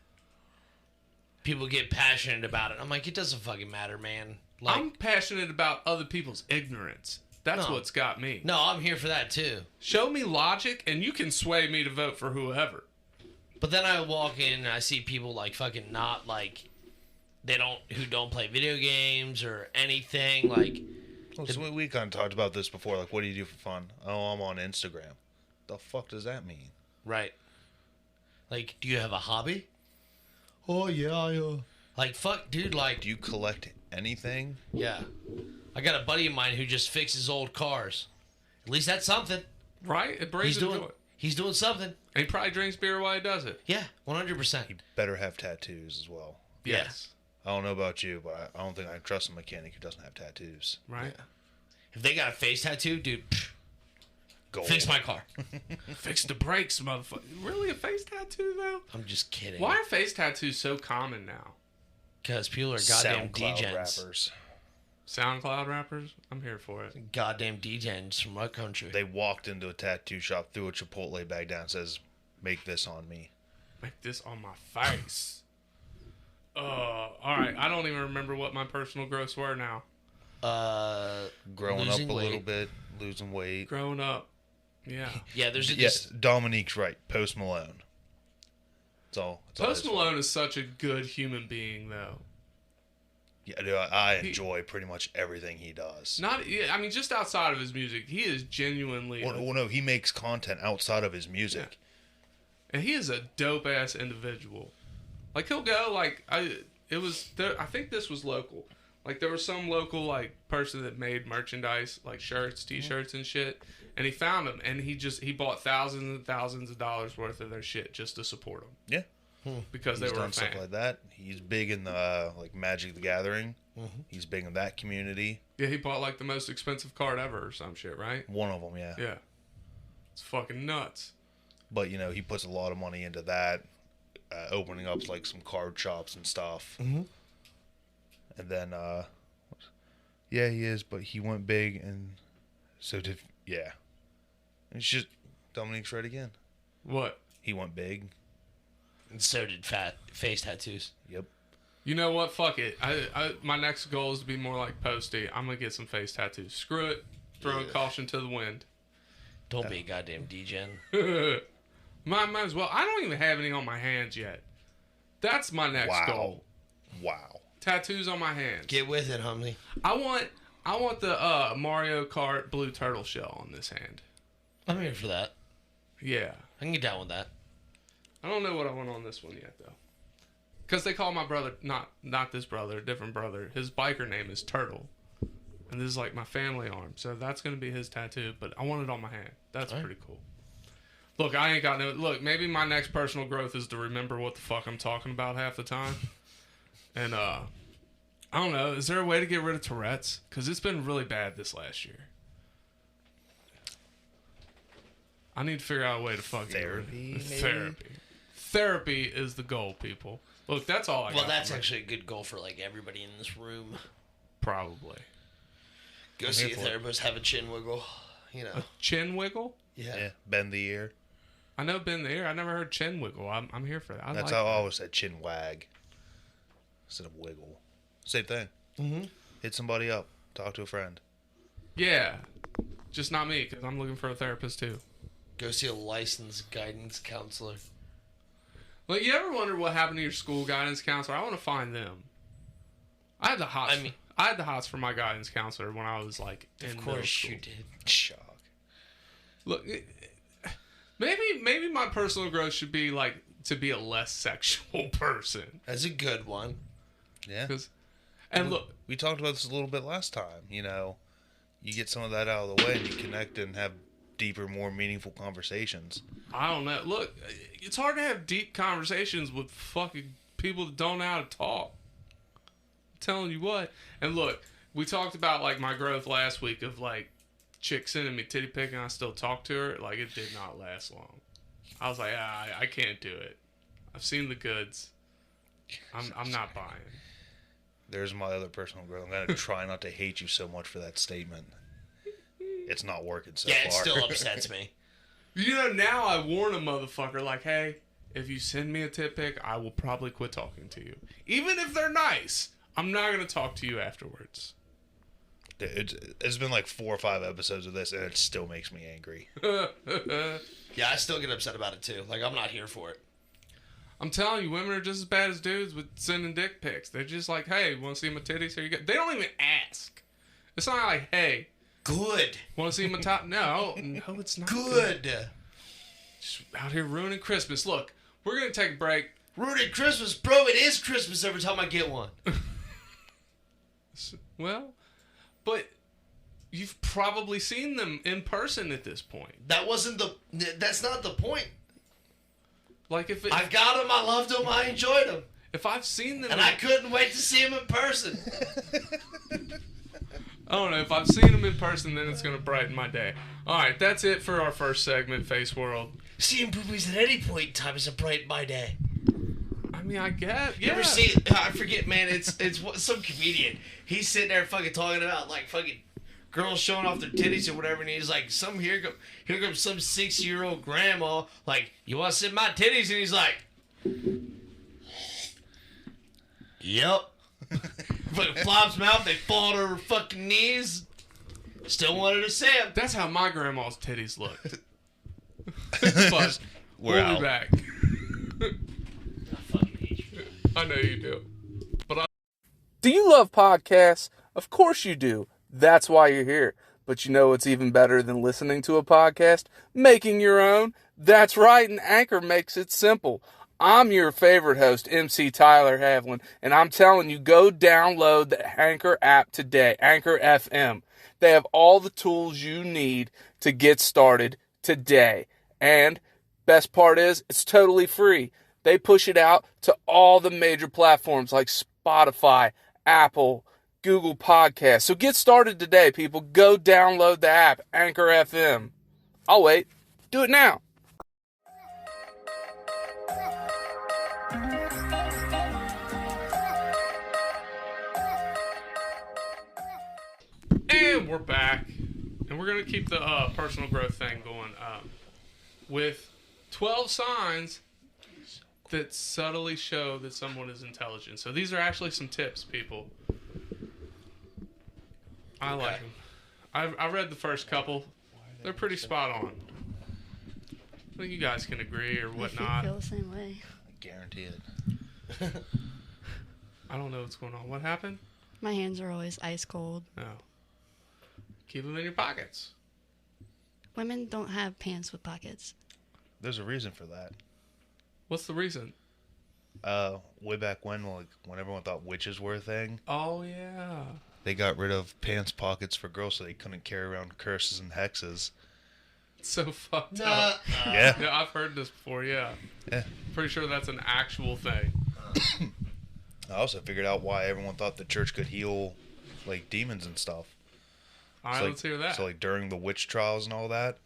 [SPEAKER 3] People get passionate about it. I'm like, it doesn't fucking matter, man. Like,
[SPEAKER 1] I'm passionate about other people's ignorance. That's
[SPEAKER 3] No.
[SPEAKER 1] what's got me.
[SPEAKER 3] no, I'm here for that, too.
[SPEAKER 1] Show me logic, and you can sway me to vote for whoever.
[SPEAKER 3] But then I walk in and I see people, like, fucking not, like, who don't play video games or anything, like...
[SPEAKER 4] Well, so we kind of talked about this before. Like, what do you do for fun? Oh, I'm on Instagram. The fuck does that mean?
[SPEAKER 3] Right. Like, do you have a hobby? Oh, yeah. Like, fuck, dude, like...
[SPEAKER 4] Do you collect anything?
[SPEAKER 3] Yeah. I got a buddy of mine who just fixes old cars. At least that's something.
[SPEAKER 1] Right? It brings him joy.
[SPEAKER 3] He's doing something.
[SPEAKER 1] And he probably drinks beer while he does it.
[SPEAKER 3] Yeah, 100%.
[SPEAKER 4] You better have tattoos as well.
[SPEAKER 1] Yes.
[SPEAKER 4] I don't know about you, but I don't think I can trust a mechanic who doesn't have tattoos.
[SPEAKER 1] Right?
[SPEAKER 3] If they got a face tattoo, dude,
[SPEAKER 4] Gold.
[SPEAKER 3] fix my car.
[SPEAKER 1] Fix the brakes, motherfucker. Really, a face tattoo, though?
[SPEAKER 3] I'm just kidding.
[SPEAKER 1] Why are face tattoos so common now?
[SPEAKER 3] Because people are goddamn
[SPEAKER 4] SoundCloud
[SPEAKER 3] degens.
[SPEAKER 4] rappers.
[SPEAKER 1] SoundCloud rappers? I'm here for it.
[SPEAKER 3] Goddamn degens from what country?
[SPEAKER 4] They walked into a tattoo shop, threw a Chipotle bag down, and says, "Make this on me."
[SPEAKER 1] Make this on my face. Alright. I don't even remember what my personal growths were now.
[SPEAKER 4] Growing up
[SPEAKER 3] Losing
[SPEAKER 4] a
[SPEAKER 3] weight.
[SPEAKER 4] little bit, losing weight.
[SPEAKER 1] Growing up. Yeah.
[SPEAKER 3] Yeah, there's a
[SPEAKER 4] Yes, Dominique's right. Post Malone. It's all
[SPEAKER 1] Post
[SPEAKER 4] his
[SPEAKER 1] Malone is such a good human being, though.
[SPEAKER 4] Yeah, dude, I enjoy pretty much everything he does.
[SPEAKER 1] I mean, just outside of his music, he is genuinely...
[SPEAKER 4] Well, no, he makes content outside of his music.
[SPEAKER 1] And he is a dope-ass individual. Like, he'll go, like... I think this was local. Like, there was some local, like, person that made merchandise, like shirts, t-shirts, and shit. And he found them, and he bought thousands and thousands of dollars worth of their shit just to support them.
[SPEAKER 4] Yeah.
[SPEAKER 1] Because
[SPEAKER 4] He's
[SPEAKER 1] they were a
[SPEAKER 4] done
[SPEAKER 1] fan.
[SPEAKER 4] stuff like that. He's big in the like Magic the Gathering. Mm-hmm. He's big in that community.
[SPEAKER 1] Yeah, he bought, like, the most expensive card ever or some shit, right?
[SPEAKER 4] One of them, yeah.
[SPEAKER 1] Yeah. It's fucking nuts.
[SPEAKER 4] But you know, he puts a lot of money into that, opening up like some card shops and stuff.
[SPEAKER 3] Mm-hmm.
[SPEAKER 4] And then, yeah, he is. But he went big, and so did It's just Dominique's right again.
[SPEAKER 1] What?
[SPEAKER 4] He went big.
[SPEAKER 3] And so did face tattoos.
[SPEAKER 4] Yep.
[SPEAKER 1] You know what? Fuck it. My next goal is to be more like Posty. I'm gonna get some face tattoos. Screw it. Throwing caution to the wind.
[SPEAKER 3] Don't be a goddamn degen.
[SPEAKER 1] Might as well. I don't even have any on my hands yet. That's my next goal.
[SPEAKER 4] Wow.
[SPEAKER 1] Tattoos on my hands.
[SPEAKER 3] Get with it, homie.
[SPEAKER 1] I want the Mario Kart blue turtle shell on this hand.
[SPEAKER 3] I'm here for that.
[SPEAKER 1] Yeah.
[SPEAKER 3] I can get down with that.
[SPEAKER 1] I don't know what I want on this one yet though. Because they call my brother, not this brother, a different brother. His biker name is Turtle. And this is like my family arm. So that's going to be his tattoo. But I want it on my hand. That's pretty cool. Look, I ain't got no... Look, maybe my next personal growth is to remember what the fuck I'm talking about half the time. And, I don't know. Is there a way to get rid of Tourette's? Because it's been really bad this last year. I need to figure out a way to fucking...
[SPEAKER 4] Therapy,
[SPEAKER 1] Therapy is the goal, people. Look, that's all I got.
[SPEAKER 3] Well, that's actually a good goal for, like, everybody in this room.
[SPEAKER 1] Probably.
[SPEAKER 3] Go see a therapist, have a chin wiggle, you know.
[SPEAKER 1] A chin wiggle?
[SPEAKER 4] Yeah, bend the ear.
[SPEAKER 1] I know bend the ear. I never heard chin wiggle. I'm here for that.
[SPEAKER 4] That's how I always said chin wag instead of wiggle. Same thing.
[SPEAKER 3] Mm-hmm.
[SPEAKER 4] Hit somebody up. Talk to a friend.
[SPEAKER 1] Yeah. Just not me, because I'm looking for a therapist, too.
[SPEAKER 3] Go see a licensed guidance counselor.
[SPEAKER 1] Like, you ever wonder what happened to your school guidance counselor? I want to find them. I had the hots for my guidance counselor when I was, like, in middle school.
[SPEAKER 3] Of course you did.
[SPEAKER 4] Shock.
[SPEAKER 1] Look, maybe my personal growth should be, like, to be a less sexual person.
[SPEAKER 3] That's a good one.
[SPEAKER 4] Yeah.
[SPEAKER 1] And look,
[SPEAKER 4] we talked about this a little bit last time. You know, you get some of that out of the way and you connect and have deeper, more meaningful conversations.
[SPEAKER 1] I don't know. Look, it's hard to have deep conversations with fucking people that don't know how to talk. I'm telling you what. And look, we talked about, like, my growth last week of, like, chick sending me titty pic and I still talk to her. Like, it did not last long. I was like, I can't do it. I've seen the goods. I'm not buying.
[SPEAKER 4] There's my other personal growth. I'm going to try not to hate you so much for that statement. It's not working so far.
[SPEAKER 3] Yeah, it still upsets me.
[SPEAKER 1] You know, now I warn a motherfucker, like, hey, if you send me a tit pic, I will probably quit talking to you. Even if they're nice, I'm not going to talk to you afterwards.
[SPEAKER 4] It's been like 4 or 5 episodes of this, and it still makes me angry.
[SPEAKER 3] Yeah, I still get upset about it, too. Like, I'm not here for it.
[SPEAKER 1] I'm telling you, women are just as bad as dudes with sending dick pics. They're just like, hey, want to see my titties? Here you go. They don't even ask. It's not like, hey.
[SPEAKER 3] Good.
[SPEAKER 1] Want to see my top? No, it's not
[SPEAKER 3] Good.
[SPEAKER 1] Just out here ruining Christmas. Look, we're going to take a break.
[SPEAKER 3] Ruining Christmas? Bro, it is Christmas every time I get one.
[SPEAKER 1] Well, but you've probably seen them in person at this point.
[SPEAKER 3] That's not the point.
[SPEAKER 1] Like, if
[SPEAKER 3] I got them, I loved them, I enjoyed them.
[SPEAKER 1] If I've seen them...
[SPEAKER 3] And I couldn't wait to see them in person.
[SPEAKER 1] I don't know. If I've seen them in person, then it's going to brighten my day. All right, that's it for our first segment, Face World.
[SPEAKER 3] Seeing boobies at any point in time is a brighten my day.
[SPEAKER 1] I mean, I get...
[SPEAKER 3] You ever see... I forget, man. It's some comedian. He's sitting there fucking talking about, like, fucking girls showing off their titties or whatever, and he's like, here comes some 60-year-old grandma, like, you want to see my titties? And he's like, yep. Fucking flops them out, they fall to her fucking knees. Still wanted to see them.
[SPEAKER 1] That's how my grandma's titties looked. But we'll be back.
[SPEAKER 3] I fucking hate you.
[SPEAKER 1] I know you do. Do you love podcasts? Of course you do. That's why you're here. But you know what's even better than listening to a podcast? Making your own. That's right, and Anchor makes it simple. I'm your favorite host, MC Tyler Havlin, and I'm telling you, go download the Anchor app today, Anchor FM. They have all the tools you need to get started today. And best part is, it's totally free. They push it out to all the major platforms like Spotify, Apple, Google Podcasts. So get started today, people. Go download the app, Anchor FM. I'll wait. Do it now. And we're back. And we're going to keep the personal growth thing going with 12 signs that subtly show that someone is intelligent. So these are actually some tips, people. I like them. I read the first couple. They're pretty spot on. I think you guys can agree or whatnot.
[SPEAKER 5] I feel the same way.
[SPEAKER 4] I guarantee it.
[SPEAKER 1] I don't know what's going on. What happened?
[SPEAKER 5] My hands are always ice cold.
[SPEAKER 1] No. Keep them in your pockets.
[SPEAKER 5] Women don't have pants with pockets.
[SPEAKER 4] There's a reason for that.
[SPEAKER 1] What's the reason?
[SPEAKER 4] Way back when everyone thought witches were a thing,
[SPEAKER 1] Oh, yeah.
[SPEAKER 4] they got rid of pants pockets for girls so they couldn't carry around curses and hexes.
[SPEAKER 1] It's so fucked
[SPEAKER 3] Nah.
[SPEAKER 1] up.
[SPEAKER 4] Yeah.
[SPEAKER 1] Yeah, I've heard this before. Yeah.
[SPEAKER 4] Yeah.
[SPEAKER 1] Pretty sure that's an actual thing.
[SPEAKER 4] I also figured out why everyone thought the church could heal, like, demons and stuff.
[SPEAKER 1] All right,
[SPEAKER 4] So,
[SPEAKER 1] let's hear that.
[SPEAKER 4] So, like, during the witch trials and all that,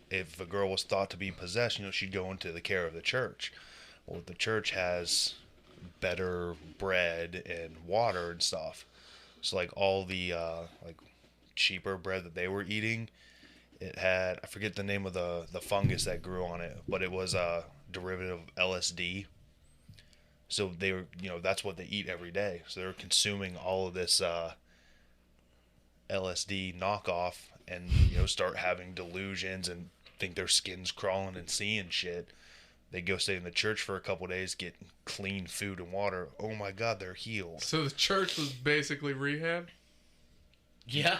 [SPEAKER 4] if a girl was thought to be possessed, she'd go into the care of the church. Well, the church has better bread and water and stuff. So, like, all the, like, cheaper bread that they were eating, it had, I forget the name of the fungus that grew on it, but it was a derivative of LSD. So they were, that's what they eat every day. So they're consuming all of this LSD knockoff and, start having delusions and think their skin's crawling and seeing shit. They go stay in the church for a couple days, get clean food and water. Oh my God, they're healed.
[SPEAKER 1] So the church was basically rehab?
[SPEAKER 3] Yeah.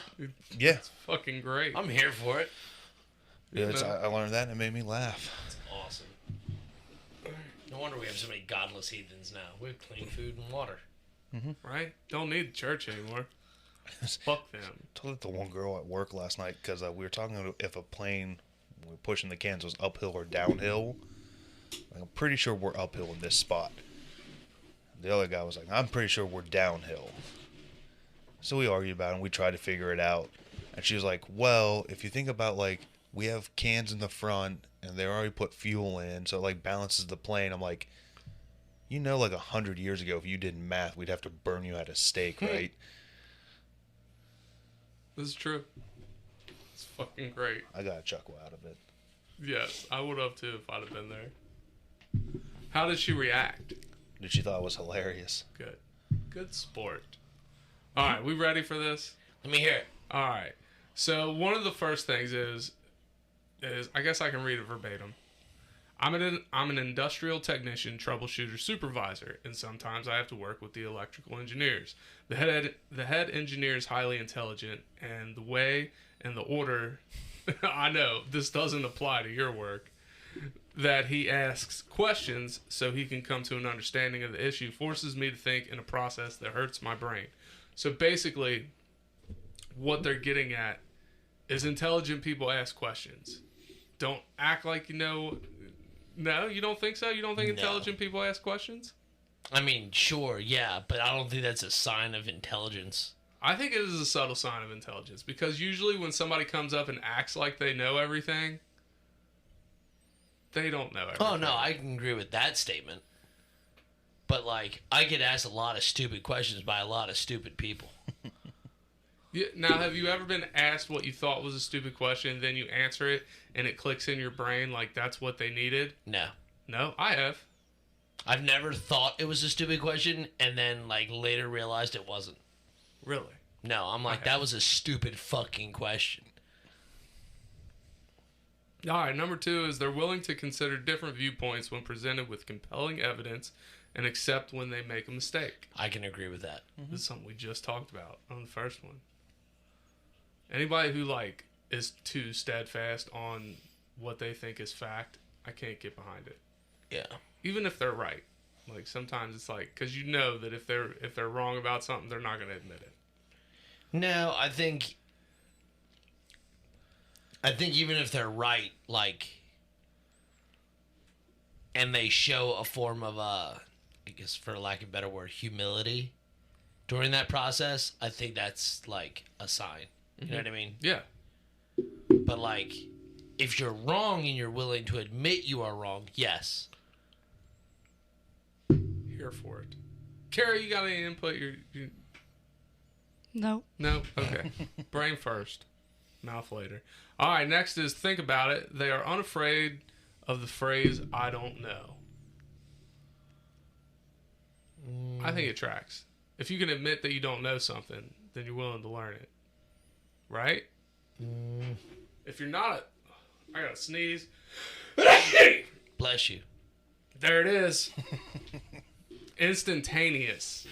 [SPEAKER 4] Yeah.
[SPEAKER 1] It's fucking great.
[SPEAKER 3] I'm here for it.
[SPEAKER 4] Yeah, I learned that and it made me laugh.
[SPEAKER 3] It's awesome. No wonder we have so many godless heathens now. We have clean food and water.
[SPEAKER 1] Right? Don't need the church anymore. Fuck them.
[SPEAKER 4] Told it to one girl at work last night because we were talking about if a plane we're pushing the cans was uphill or downhill. I'm pretty sure we're uphill in this spot. The other guy was like, I'm pretty sure we're downhill. So we argued about it and we tried to figure it out. And she was like, well, if you think about, like, we have cans in the front and they already put fuel in, so it, like, balances the plane. I'm like, like 100 years ago, if you did math, we'd have to burn you at a stake, right?
[SPEAKER 1] This is true. It's fucking great.
[SPEAKER 4] I got a chuckle out of it.
[SPEAKER 1] Yes, I would have too if I'd have been there. How did she react?
[SPEAKER 4] She thought it was hilarious.
[SPEAKER 1] Good. Good sport. All right, we ready for this?
[SPEAKER 3] Let me hear it.
[SPEAKER 1] All right. So one of the first things is I guess I can read it verbatim. I'm an industrial technician, troubleshooter, supervisor, and sometimes I have to work with the electrical engineers. The head engineer is highly intelligent, and the way and the order, I know this doesn't apply to your work, that he asks questions so he can come to an understanding of the issue forces me to think in a process that hurts my brain. So basically, what they're getting at is intelligent people ask questions. Don't act like you know. No, you don't think so? You don't think
[SPEAKER 3] No.
[SPEAKER 1] intelligent people ask questions?
[SPEAKER 3] I mean, sure, yeah, but I don't think that's a sign of intelligence.
[SPEAKER 1] I think it is a subtle sign of intelligence because usually when somebody comes up and acts like they know everything, they don't know everything.
[SPEAKER 3] Oh, no, I can agree with that statement. But, like, I get asked a lot of stupid questions by a lot of stupid people.
[SPEAKER 1] Yeah, now, have you ever been asked what you thought was a stupid question, then you answer it, and it clicks in your brain like that's what they needed?
[SPEAKER 3] No.
[SPEAKER 1] No, I have.
[SPEAKER 3] I've never thought it was a stupid question and then, like, later realized it wasn't.
[SPEAKER 1] Really?
[SPEAKER 3] No, I'm like, that was a stupid fucking question.
[SPEAKER 1] All right, number 2 is they're willing to consider different viewpoints when presented with compelling evidence and accept when they make a mistake.
[SPEAKER 3] I can agree with that.
[SPEAKER 1] This is something we just talked about on the first one. Anybody who, like, is too steadfast on what they think is fact, I can't get behind it.
[SPEAKER 3] Yeah.
[SPEAKER 1] Even if they're right. Like, sometimes it's like, because you know that if they're wrong about something, they're not going to admit it.
[SPEAKER 3] No, I think even if they're right, like, and they show a form of, I guess for lack of a better word, humility during that process, I think that's, like, a sign. You know what I mean?
[SPEAKER 1] Yeah.
[SPEAKER 3] But, like, if you're wrong and you're willing to admit you are wrong, yes.
[SPEAKER 1] Here for it. Carrie, you got any input?
[SPEAKER 5] No.
[SPEAKER 1] No? Okay. Brain first. Mouth later. All right, next is think about it. They are unafraid of the phrase, I don't know. I think it tracks. If you can admit that you don't know something, then you're willing to learn it. Right? If you're not I gotta sneeze.
[SPEAKER 3] Bless you.
[SPEAKER 1] There it is. Instantaneous.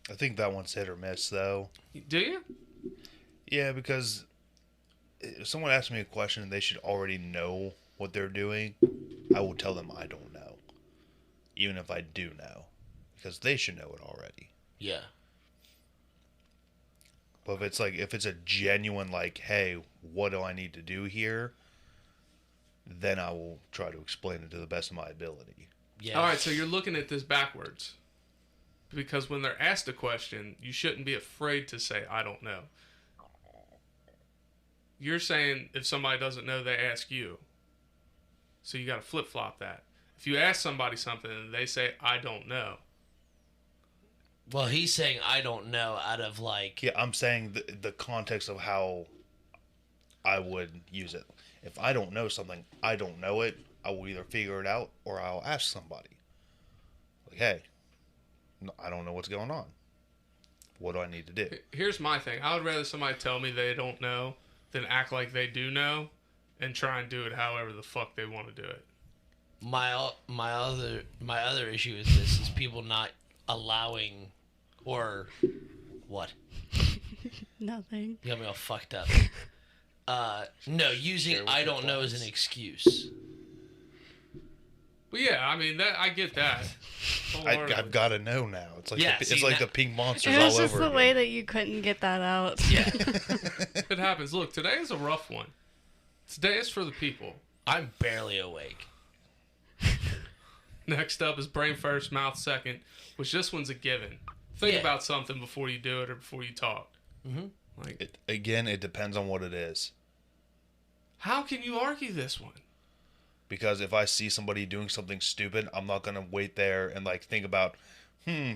[SPEAKER 4] I think that one's hit or miss, though.
[SPEAKER 1] Do you?
[SPEAKER 4] Yeah, because if someone asks me a question and they should already know what they're doing, I will tell them I don't know. Even if I do know. Because they should know it already.
[SPEAKER 3] Yeah.
[SPEAKER 4] But if it's a genuine like, hey, what do I need to do here? Then I will try to explain it to the best of my ability.
[SPEAKER 3] Yeah.
[SPEAKER 1] All right, so you're looking at this backwards. Because when they're asked a question, you shouldn't be afraid to say, I don't know. You're saying if somebody doesn't know, they ask you. So you got to flip-flop that. If you ask somebody something and they say, I don't know.
[SPEAKER 3] Well, he's saying I don't know out of like...
[SPEAKER 4] Yeah, I'm saying the context of how I would use it. If I don't know something, I don't know it, I will either figure it out or I'll ask somebody. Like, hey, I don't know what's going on. What do I need to do?
[SPEAKER 1] Here's my thing. I would rather somebody tell me they don't know than act like they do know and try and do it however the fuck they want to do it.
[SPEAKER 3] My other issue with this is people not allowing or what?
[SPEAKER 5] Nothing.
[SPEAKER 3] You got me all fucked up. No, using I don't know as an excuse.
[SPEAKER 1] Well, yeah, I mean, I get that.
[SPEAKER 4] I've got to know now. It's like
[SPEAKER 3] Yeah,
[SPEAKER 4] it's like the pink monsters
[SPEAKER 5] It was
[SPEAKER 4] all
[SPEAKER 5] just
[SPEAKER 4] over
[SPEAKER 5] the
[SPEAKER 4] again.
[SPEAKER 5] way that you couldn't get that out.
[SPEAKER 3] Yeah.
[SPEAKER 1] It happens. Look, today is a rough one. Today is for the people.
[SPEAKER 3] I'm barely awake.
[SPEAKER 1] Next up is brain first, mouth second, which this one's a given. Think about something before you do it or before you talk.
[SPEAKER 3] Mm-hmm.
[SPEAKER 1] Like,
[SPEAKER 4] It depends on what it is.
[SPEAKER 1] how can you argue this one?
[SPEAKER 4] Because if I see somebody doing something stupid, I'm not going to wait there and like think about,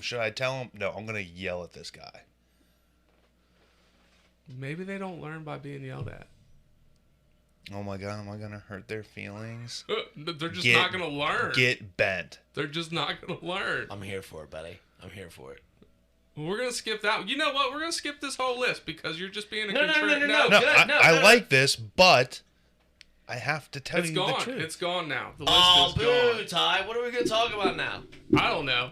[SPEAKER 4] should I tell him? No, I'm going to yell at this guy.
[SPEAKER 1] Maybe they don't learn by being yelled at.
[SPEAKER 4] Oh my God, am I going to hurt their feelings?
[SPEAKER 1] They're just not going to learn.
[SPEAKER 4] Get bent.
[SPEAKER 1] They're just not going to learn.
[SPEAKER 3] I'm here for it, buddy. I'm here for it.
[SPEAKER 1] Well, we're going to skip that. You know what? We're going to skip this whole list because you're just being a
[SPEAKER 3] No.
[SPEAKER 4] No,
[SPEAKER 3] Good,
[SPEAKER 4] I
[SPEAKER 3] no.
[SPEAKER 4] like this, but I have to tell
[SPEAKER 1] It's
[SPEAKER 4] you
[SPEAKER 1] gone.
[SPEAKER 4] the truth.
[SPEAKER 1] It's gone now. The list
[SPEAKER 3] Oh,
[SPEAKER 1] is
[SPEAKER 3] boo,
[SPEAKER 1] gone.
[SPEAKER 3] Ty. What are we going to talk about now?
[SPEAKER 1] I don't know.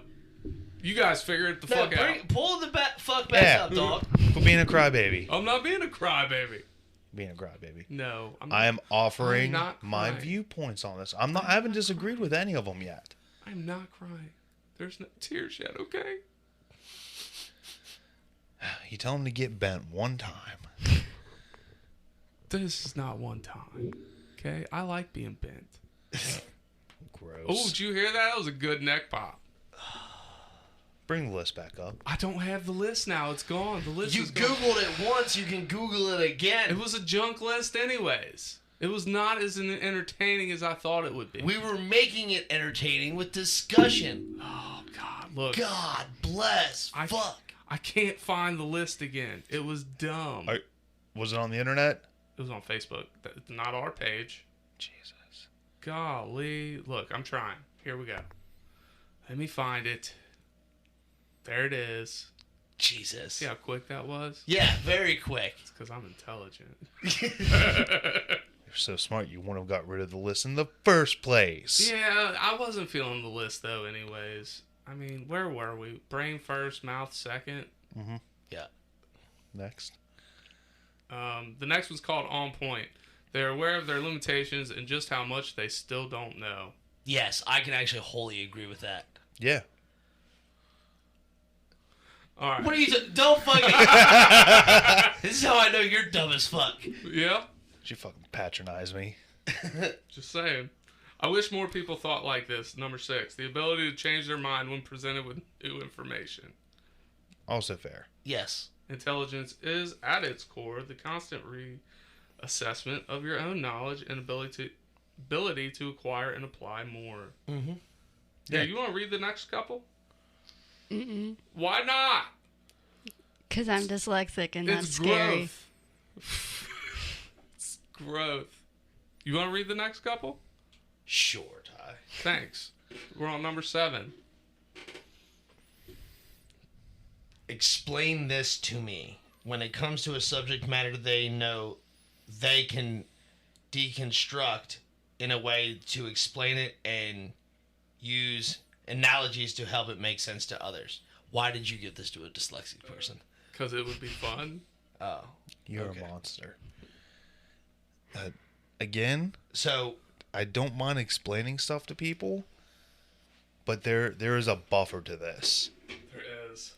[SPEAKER 1] You guys figure it the fuck out.
[SPEAKER 3] Pull the fuck back up, dog.
[SPEAKER 4] For being a crybaby.
[SPEAKER 1] I'm not being a crybaby.
[SPEAKER 4] Being a crybaby.
[SPEAKER 1] No.
[SPEAKER 4] I am offering
[SPEAKER 1] I'm not
[SPEAKER 4] my
[SPEAKER 1] crying.
[SPEAKER 4] viewpoints on this. I haven't disagreed with any of them yet.
[SPEAKER 1] I'm not crying. There's no tears yet, okay?
[SPEAKER 4] You tell them to get bent one time.
[SPEAKER 1] This is not one time, okay? I like being bent.
[SPEAKER 4] Gross.
[SPEAKER 1] Oh, did you hear that? That was a good neck pop.
[SPEAKER 4] Bring the list back up.
[SPEAKER 1] I don't have the list now. It's gone. The list
[SPEAKER 3] You
[SPEAKER 1] is gone.
[SPEAKER 3] Googled it once, you can Google it again.
[SPEAKER 1] It was a junk list anyways. It was not as entertaining as I thought it would be.
[SPEAKER 3] We were making it entertaining with discussion.
[SPEAKER 1] Oh, God. Look.
[SPEAKER 3] God bless. Fuck.
[SPEAKER 1] I can't find the list again. It was dumb.
[SPEAKER 4] Was it on the internet?
[SPEAKER 1] It was on Facebook. That's not our page.
[SPEAKER 4] Jesus.
[SPEAKER 1] Golly. Look, I'm trying. Here we go. Let me find it. There it is.
[SPEAKER 3] Jesus.
[SPEAKER 1] See how quick that was?
[SPEAKER 3] Yeah, very quick.
[SPEAKER 1] It's because I'm intelligent.
[SPEAKER 4] You're so smart. You wouldn't have got rid of the list in the first place.
[SPEAKER 1] Yeah, I wasn't feeling the list, though, anyways. I mean, where were we? Brain first, mouth second.
[SPEAKER 4] Mm-hmm.
[SPEAKER 3] Yeah.
[SPEAKER 4] Next.
[SPEAKER 1] The next one's called On Point. They're aware of their limitations and just how much they still don't know.
[SPEAKER 3] Yes, I can actually wholly agree with that.
[SPEAKER 4] Yeah.
[SPEAKER 1] All right.
[SPEAKER 3] What are you don't fucking... This is how I know you're dumb as fuck.
[SPEAKER 1] Yeah?
[SPEAKER 4] She fucking patronize me.
[SPEAKER 1] Just saying. I wish more people thought like this. Number 6. The ability to change their mind when presented with new information.
[SPEAKER 4] Also fair.
[SPEAKER 3] Yes.
[SPEAKER 1] Intelligence is, at its core, the constant reassessment of your own knowledge and ability to acquire and apply more.
[SPEAKER 3] Mm-hmm.
[SPEAKER 1] Yeah, you want to read the next couple?
[SPEAKER 5] Mm-mm.
[SPEAKER 1] Why not?
[SPEAKER 5] Because I'm dyslexic and that's
[SPEAKER 1] It's
[SPEAKER 5] scary.
[SPEAKER 1] growth. It's growth. You want to read the next couple?
[SPEAKER 3] Sure, Ty.
[SPEAKER 1] Thanks. We're on number 7.
[SPEAKER 3] Explain this to me. When it comes to a subject matter they know they can deconstruct in a way to explain it and use analogies to help it make sense to others. Why did you give this to a dyslexic person?
[SPEAKER 1] Because it would be fun.
[SPEAKER 3] Oh.
[SPEAKER 4] You're
[SPEAKER 3] Okay.
[SPEAKER 4] a monster. Again,
[SPEAKER 3] So,
[SPEAKER 4] I don't mind explaining stuff to people, but there is a buffer to this.
[SPEAKER 1] There is.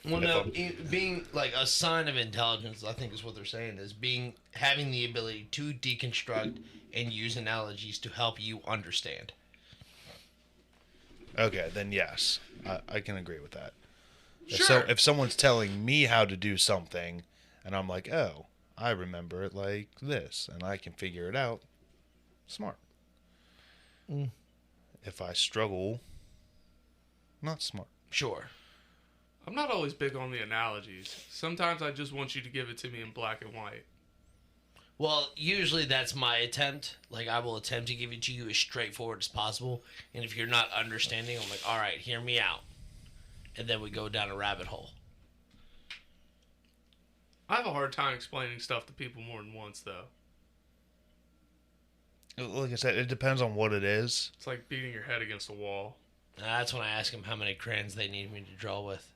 [SPEAKER 3] Well, no, being like a sign of intelligence, I think is what they're saying, is having the ability to deconstruct and use analogies to help you understand.
[SPEAKER 4] Okay, then yes, I can agree with that.
[SPEAKER 1] Sure.
[SPEAKER 4] If someone's telling me how to do something, and I'm like, oh, I remember it like this, and I can figure it out, smart. If I struggle, not smart.
[SPEAKER 3] Sure.
[SPEAKER 1] I'm not always big on the analogies. Sometimes I just want you to give it to me in black and white.
[SPEAKER 3] Well, usually that's my attempt. Like, I will attempt to give it to you as straightforward as possible. And if you're not understanding, I'm like, all right, hear me out. And then we go down a rabbit hole.
[SPEAKER 1] I have a hard time explaining stuff to people more than once, though.
[SPEAKER 4] Like I said, it depends on what it is.
[SPEAKER 1] It's like beating your head against a wall.
[SPEAKER 3] That's when I ask them how many crayons they need me to draw with.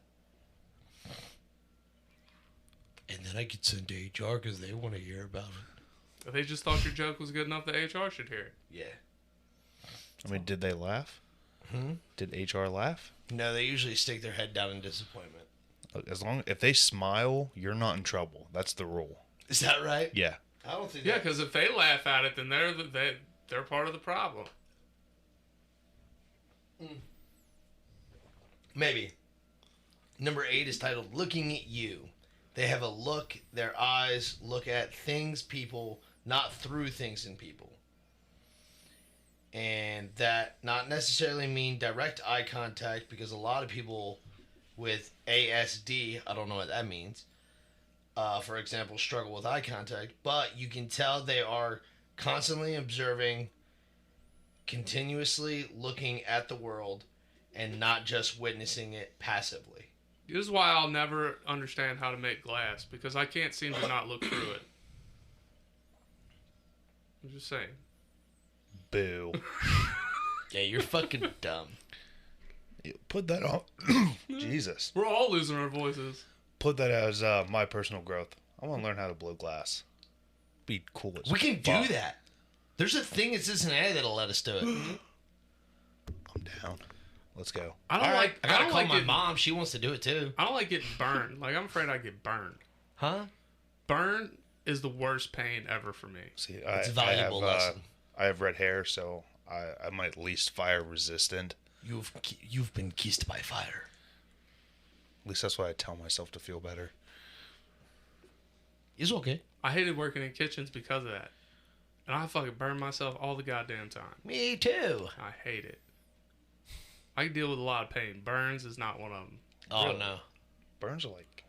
[SPEAKER 3] And then I get sent to HR because they want to hear about it.
[SPEAKER 1] They just thought your joke was good enough that HR should hear it.
[SPEAKER 3] Yeah.
[SPEAKER 4] I mean, did they laugh? Did HR laugh?
[SPEAKER 3] No, they usually stick their head down in disappointment.
[SPEAKER 4] If they smile, you're not in trouble. That's the rule.
[SPEAKER 3] Is that right?
[SPEAKER 4] Yeah.
[SPEAKER 3] I don't think
[SPEAKER 1] Yeah, because if they laugh at it, then they're part of the problem.
[SPEAKER 3] Maybe. Number 8 is titled Looking at You. They have a look, their eyes look at things, people, not through things and people. And that not necessarily mean direct eye contact, because a lot of people with ASD, I don't know what that means, for example, struggle with eye contact, but you can tell they are constantly observing, continuously looking at the world, and not just witnessing it passively.
[SPEAKER 1] This is why I'll never understand how to make glass, because I can't seem to not look through it. I'm just saying.
[SPEAKER 4] Boo.
[SPEAKER 3] Yeah, you're fucking dumb.
[SPEAKER 4] Put that on. Jesus.
[SPEAKER 1] We're all losing our voices.
[SPEAKER 4] Put that as my personal growth. I want to learn how to blow glass. Be cool as
[SPEAKER 3] We can
[SPEAKER 4] fuck.
[SPEAKER 3] do that. There's a thing in Cincinnati that'll let us do it.
[SPEAKER 4] I'm down. Let's go.
[SPEAKER 1] I don't
[SPEAKER 3] All right,
[SPEAKER 1] like.
[SPEAKER 3] I gotta
[SPEAKER 1] don't
[SPEAKER 3] call
[SPEAKER 1] like
[SPEAKER 3] my
[SPEAKER 1] getting,
[SPEAKER 3] mom. She wants to do it too.
[SPEAKER 1] I don't like getting burned. Like, I'm afraid I get burned.
[SPEAKER 3] Huh?
[SPEAKER 1] Burn is the worst pain ever for me.
[SPEAKER 4] See,
[SPEAKER 3] It's a valuable lesson.
[SPEAKER 4] I have red hair, so I'm at least fire resistant.
[SPEAKER 3] You've been kissed by fire.
[SPEAKER 4] At least that's what I tell myself to feel better.
[SPEAKER 3] It's okay.
[SPEAKER 1] I hated working in kitchens because of that. And I fucking burn myself all the goddamn time.
[SPEAKER 3] Me too.
[SPEAKER 1] I hate it. I deal with a lot of pain. Burns is not one of them.
[SPEAKER 3] Oh
[SPEAKER 4] Really?
[SPEAKER 3] no.
[SPEAKER 4] Burns are like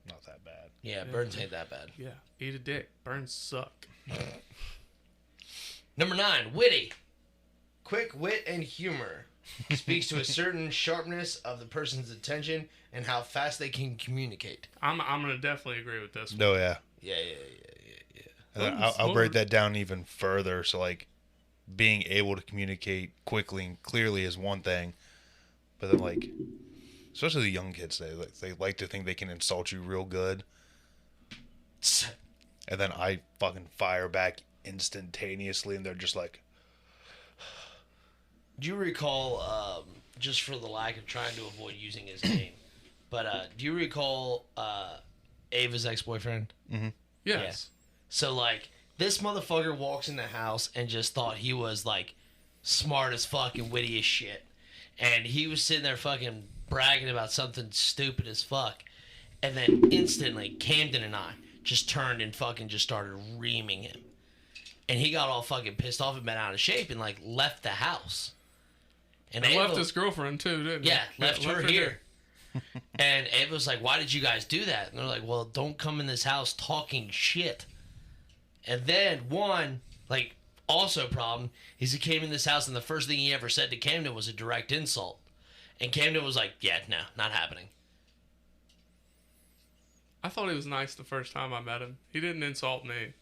[SPEAKER 4] not that bad.
[SPEAKER 3] Yeah, burns ain't that bad.
[SPEAKER 1] Yeah, eat a dick. Burns suck.
[SPEAKER 3] Number 9, witty. Quick wit and humor. Speaks to a certain sharpness of the person's attention and how fast they can communicate.
[SPEAKER 1] I'm gonna definitely agree with this one.
[SPEAKER 4] No, yeah.
[SPEAKER 3] Yeah.
[SPEAKER 4] And then I'll break that down even further. So, like, being able to communicate quickly and clearly is one thing, but then, like, especially the young kids, they like to think they can insult you real good, and then I fucking fire back instantaneously, and they're just like,
[SPEAKER 3] Do you recall, just for the lack of trying to avoid using his name, but do you recall Ava's ex-boyfriend?
[SPEAKER 4] mm-hmm.
[SPEAKER 1] Yes.
[SPEAKER 3] So, like, this motherfucker walks in the house and just thought he was, like, smart as fuck and witty as shit. And he was sitting there fucking bragging about something stupid as fuck. And then instantly, Camden and I just turned and fucking just started reaming him. And he got all fucking pissed off and bent out of shape and, like, left the house.
[SPEAKER 1] And
[SPEAKER 3] Ava,
[SPEAKER 1] left his girlfriend, too, didn't he?
[SPEAKER 3] yeah, left her here. And Ava was like, why did you guys do that? And they're like, well, don't come in this house talking shit. And then also problem is he came in this house and the first thing he ever said to Camden was a direct insult. And Camden was like, yeah, no, not happening.
[SPEAKER 1] I thought he was nice the first time I met him. He didn't insult me.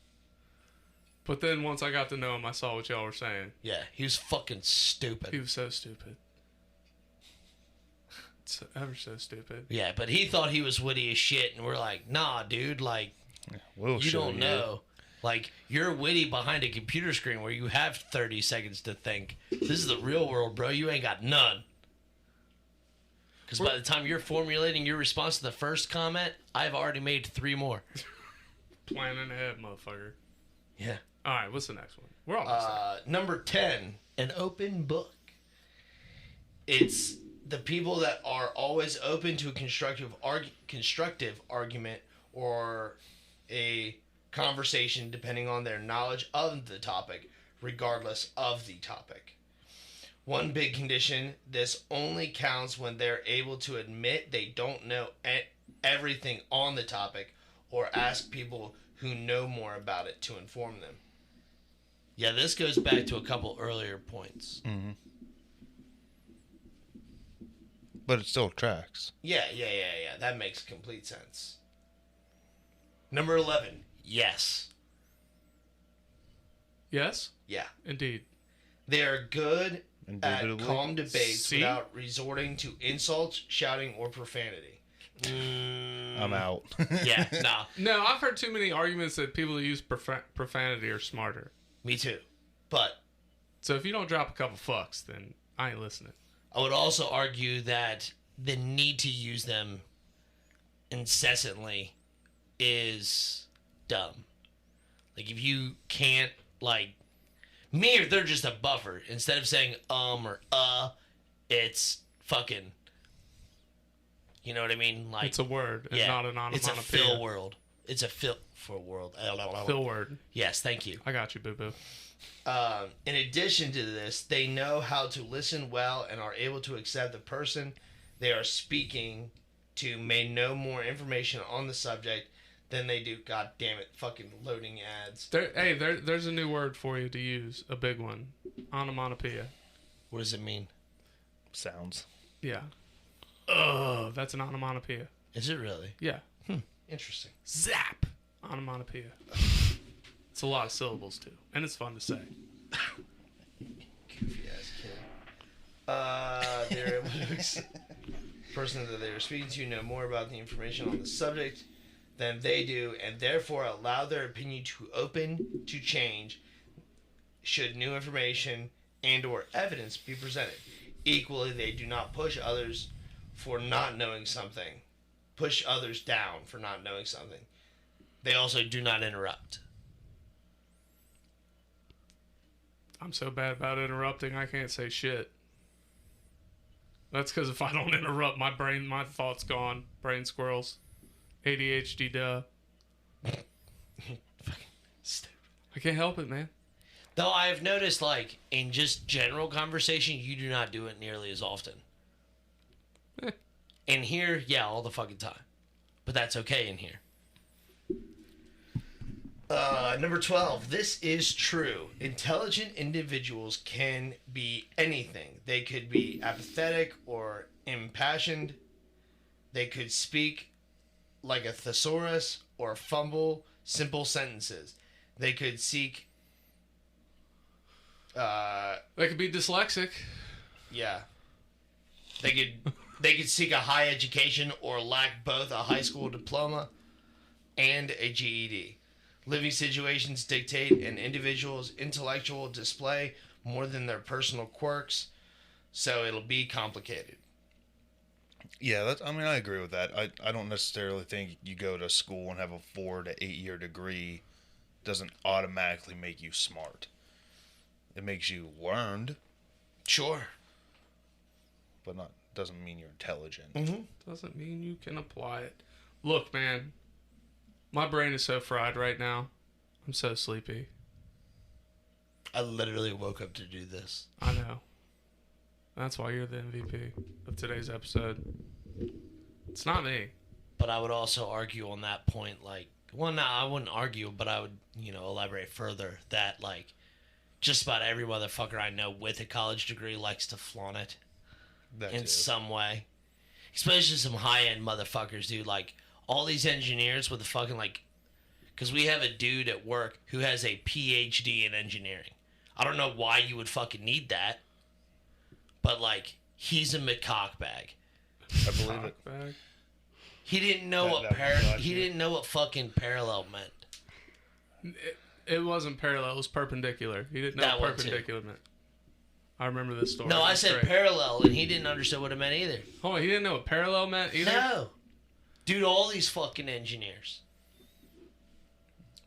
[SPEAKER 1] But then once I got to know him, I saw what y'all were saying.
[SPEAKER 3] Yeah, he was fucking stupid.
[SPEAKER 1] He was so stupid. So, ever so stupid.
[SPEAKER 3] Yeah, but he thought he was witty as shit, and we're like, nah, dude, like,
[SPEAKER 4] we'll
[SPEAKER 3] you
[SPEAKER 4] show
[SPEAKER 3] don't know. Like, you're witty behind a computer screen where you have 30 seconds to think. This is the real world, bro. You ain't got none. Because by the time you're formulating your response to the first comment, I've already made 3 more.
[SPEAKER 1] Planning ahead, motherfucker.
[SPEAKER 3] Yeah.
[SPEAKER 1] All right, what's the next one? We're almost there.
[SPEAKER 3] Number 10, an open book. It's the people that are always open to a constructive argument or a conversation depending on their knowledge of the topic, regardless of the topic. One big condition, this only counts when they're able to admit they don't know everything on the topic or ask people who know more about it to inform them. Yeah, this goes back to a couple earlier points.
[SPEAKER 4] Mm-hmm. But it still tracks.
[SPEAKER 3] Yeah. That makes complete sense. Number 11, yes.
[SPEAKER 1] Yes?
[SPEAKER 3] Yeah.
[SPEAKER 1] Indeed.
[SPEAKER 3] They are good at
[SPEAKER 4] Indubitably.
[SPEAKER 3] calm debates
[SPEAKER 1] See?
[SPEAKER 3] without resorting to insults, shouting, or profanity.
[SPEAKER 4] I'm out.
[SPEAKER 3] Yeah, nah.
[SPEAKER 1] No, I've heard too many arguments that people who use profanity are smarter.
[SPEAKER 3] Me too. But
[SPEAKER 1] So if you don't drop a couple fucks, then I ain't listening.
[SPEAKER 3] I would also argue that the need to use them incessantly is dumb. Like, if you can't, like, me, or they're just a buffer. Instead of saying or it's fucking, you know what I mean? Like,
[SPEAKER 1] It's a word. It's not an onomatopoeia.
[SPEAKER 3] It's a fill world. It's a fill for world.
[SPEAKER 1] Fill word.
[SPEAKER 3] Yes, thank you.
[SPEAKER 1] I got you, boo-boo.
[SPEAKER 3] In addition to this, they know how to listen well and are able to accept the person they are speaking to may know more information on the subject than they do. God damn it, fucking loading ads.
[SPEAKER 1] There's a new word for you to use. A big one. Onomatopoeia.
[SPEAKER 3] What does it mean?
[SPEAKER 4] Sounds.
[SPEAKER 1] Yeah. That's an onomatopoeia.
[SPEAKER 3] Is it really?
[SPEAKER 1] Yeah.
[SPEAKER 3] Interesting.
[SPEAKER 1] Zap. Onomatopoeia. It's a lot of syllables, too. And it's fun to say.
[SPEAKER 3] Goofy ass kid. They're able to person that they are speaking to know more about the information on the subject than they do, and therefore allow their opinion to open to change should new information and or evidence be presented. Equally, they do not push others for not knowing something. Push others down for not knowing something. They also do not interrupt.
[SPEAKER 1] I'm so bad about interrupting, I can't say shit. That's because if I don't interrupt, my thoughts gone. Brain squirrels. ADHD, duh.
[SPEAKER 3] Fucking stupid.
[SPEAKER 1] I can't help it, man.
[SPEAKER 3] Though I have noticed, like, in just general conversation, you do not do it nearly as often. In here, yeah, all the fucking time. But that's okay in here. Number 12. This is true. Intelligent individuals can be anything. They could be apathetic or impassioned. They could speak like a thesaurus or fumble simple sentences. They could seek...
[SPEAKER 1] They could be dyslexic.
[SPEAKER 3] Yeah. They could seek a high education or lack both a high school diploma and a GED. Living situations dictate an individual's intellectual display more than their personal quirks, so it'll be complicated.
[SPEAKER 4] Yeah, I agree with that. I don't necessarily think you go to school and have a 4 to 8 year degree doesn't automatically make you smart. It makes you learned,
[SPEAKER 3] Sure.
[SPEAKER 4] but doesn't mean you're intelligent.
[SPEAKER 3] Mm-hmm.
[SPEAKER 1] Doesn't mean you can apply it. Look, man. My brain is so fried right now. I'm so sleepy.
[SPEAKER 3] I literally woke up to do this.
[SPEAKER 1] I know. That's why you're the MVP of today's episode. It's not me.
[SPEAKER 3] But I would also argue on that point, like, well, no, I wouldn't argue, but I would, elaborate further that, like, just about every motherfucker I know with a college degree likes to flaunt it
[SPEAKER 4] That
[SPEAKER 3] in
[SPEAKER 4] too.
[SPEAKER 3] some way. Especially some high-end motherfuckers, dude. Like, all these engineers with the fucking, like... Because we have a dude at work who has a PhD in engineering. I don't know why you would fucking need that. But, like, he's a McCockbag.
[SPEAKER 4] I believe it.
[SPEAKER 1] Bag.
[SPEAKER 3] He didn't know he didn't know what fucking parallel meant.
[SPEAKER 1] It wasn't parallel. It was perpendicular. He didn't know
[SPEAKER 3] That
[SPEAKER 1] what
[SPEAKER 3] one, too.
[SPEAKER 1] perpendicular meant. I remember this story.
[SPEAKER 3] No, I
[SPEAKER 1] It's
[SPEAKER 3] said
[SPEAKER 1] great.
[SPEAKER 3] parallel, and he didn't understand what it meant either.
[SPEAKER 1] Oh, he didn't know what parallel meant either?
[SPEAKER 3] No. Dude, all these fucking engineers.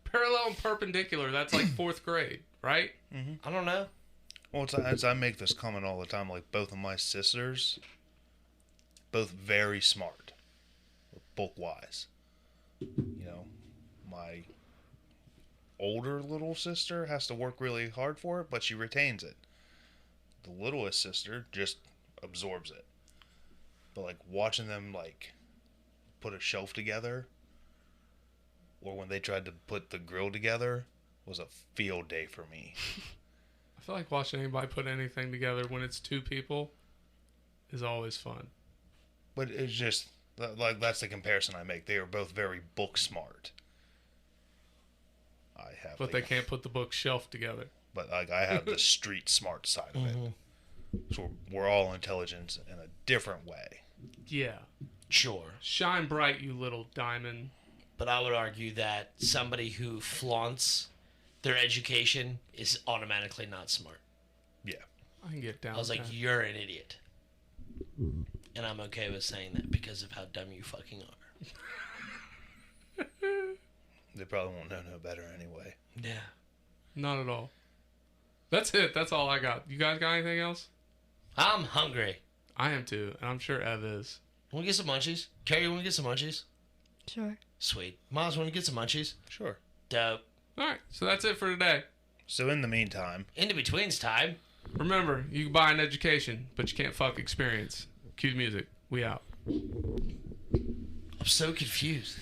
[SPEAKER 1] Parallel and perpendicular, that's like 4th grade, right?
[SPEAKER 3] I don't know.
[SPEAKER 4] Well, as I make this comment all the time, like both of my sisters, both very smart, book wise. You know, my older little sister has to work really hard for it, but she retains it. The littlest sister just absorbs it. But like watching them like put a shelf together, or when they tried to put the grill together, was a field day for me.
[SPEAKER 1] I feel like watching anybody put anything together when it's 2 people is always fun.
[SPEAKER 4] But it's just like that's the comparison I make. They are both very book smart. I have,
[SPEAKER 1] But they can't put the bookshelf together.
[SPEAKER 4] But like I have the street smart side of it. So we're all intelligent in a different way.
[SPEAKER 1] Yeah.
[SPEAKER 3] Sure.
[SPEAKER 1] Shine bright, you little diamond.
[SPEAKER 3] But I would argue that somebody who flaunts their education is automatically not smart.
[SPEAKER 4] Yeah.
[SPEAKER 1] I can get down
[SPEAKER 3] I was
[SPEAKER 1] with
[SPEAKER 3] like,
[SPEAKER 1] that.
[SPEAKER 3] you're an idiot. And I'm okay with saying that because of how dumb you fucking are.
[SPEAKER 4] They probably won't know no better anyway.
[SPEAKER 3] Yeah.
[SPEAKER 1] Not at all. That's it. That's all I got. You guys got anything else?
[SPEAKER 3] I'm hungry.
[SPEAKER 1] I am too, and I'm sure Ev is.
[SPEAKER 3] Want to get some munchies? Carrie, you want to get some munchies?
[SPEAKER 5] Sure.
[SPEAKER 3] Sweet. Miles, want to get some munchies?
[SPEAKER 4] Sure.
[SPEAKER 3] Dope.
[SPEAKER 1] All right, so that's it for today.
[SPEAKER 4] So in the meantime,
[SPEAKER 3] Into betweens time.
[SPEAKER 1] Remember, you can buy an education, but you can't fuck experience. Cue the music. We out.
[SPEAKER 3] I'm so confused.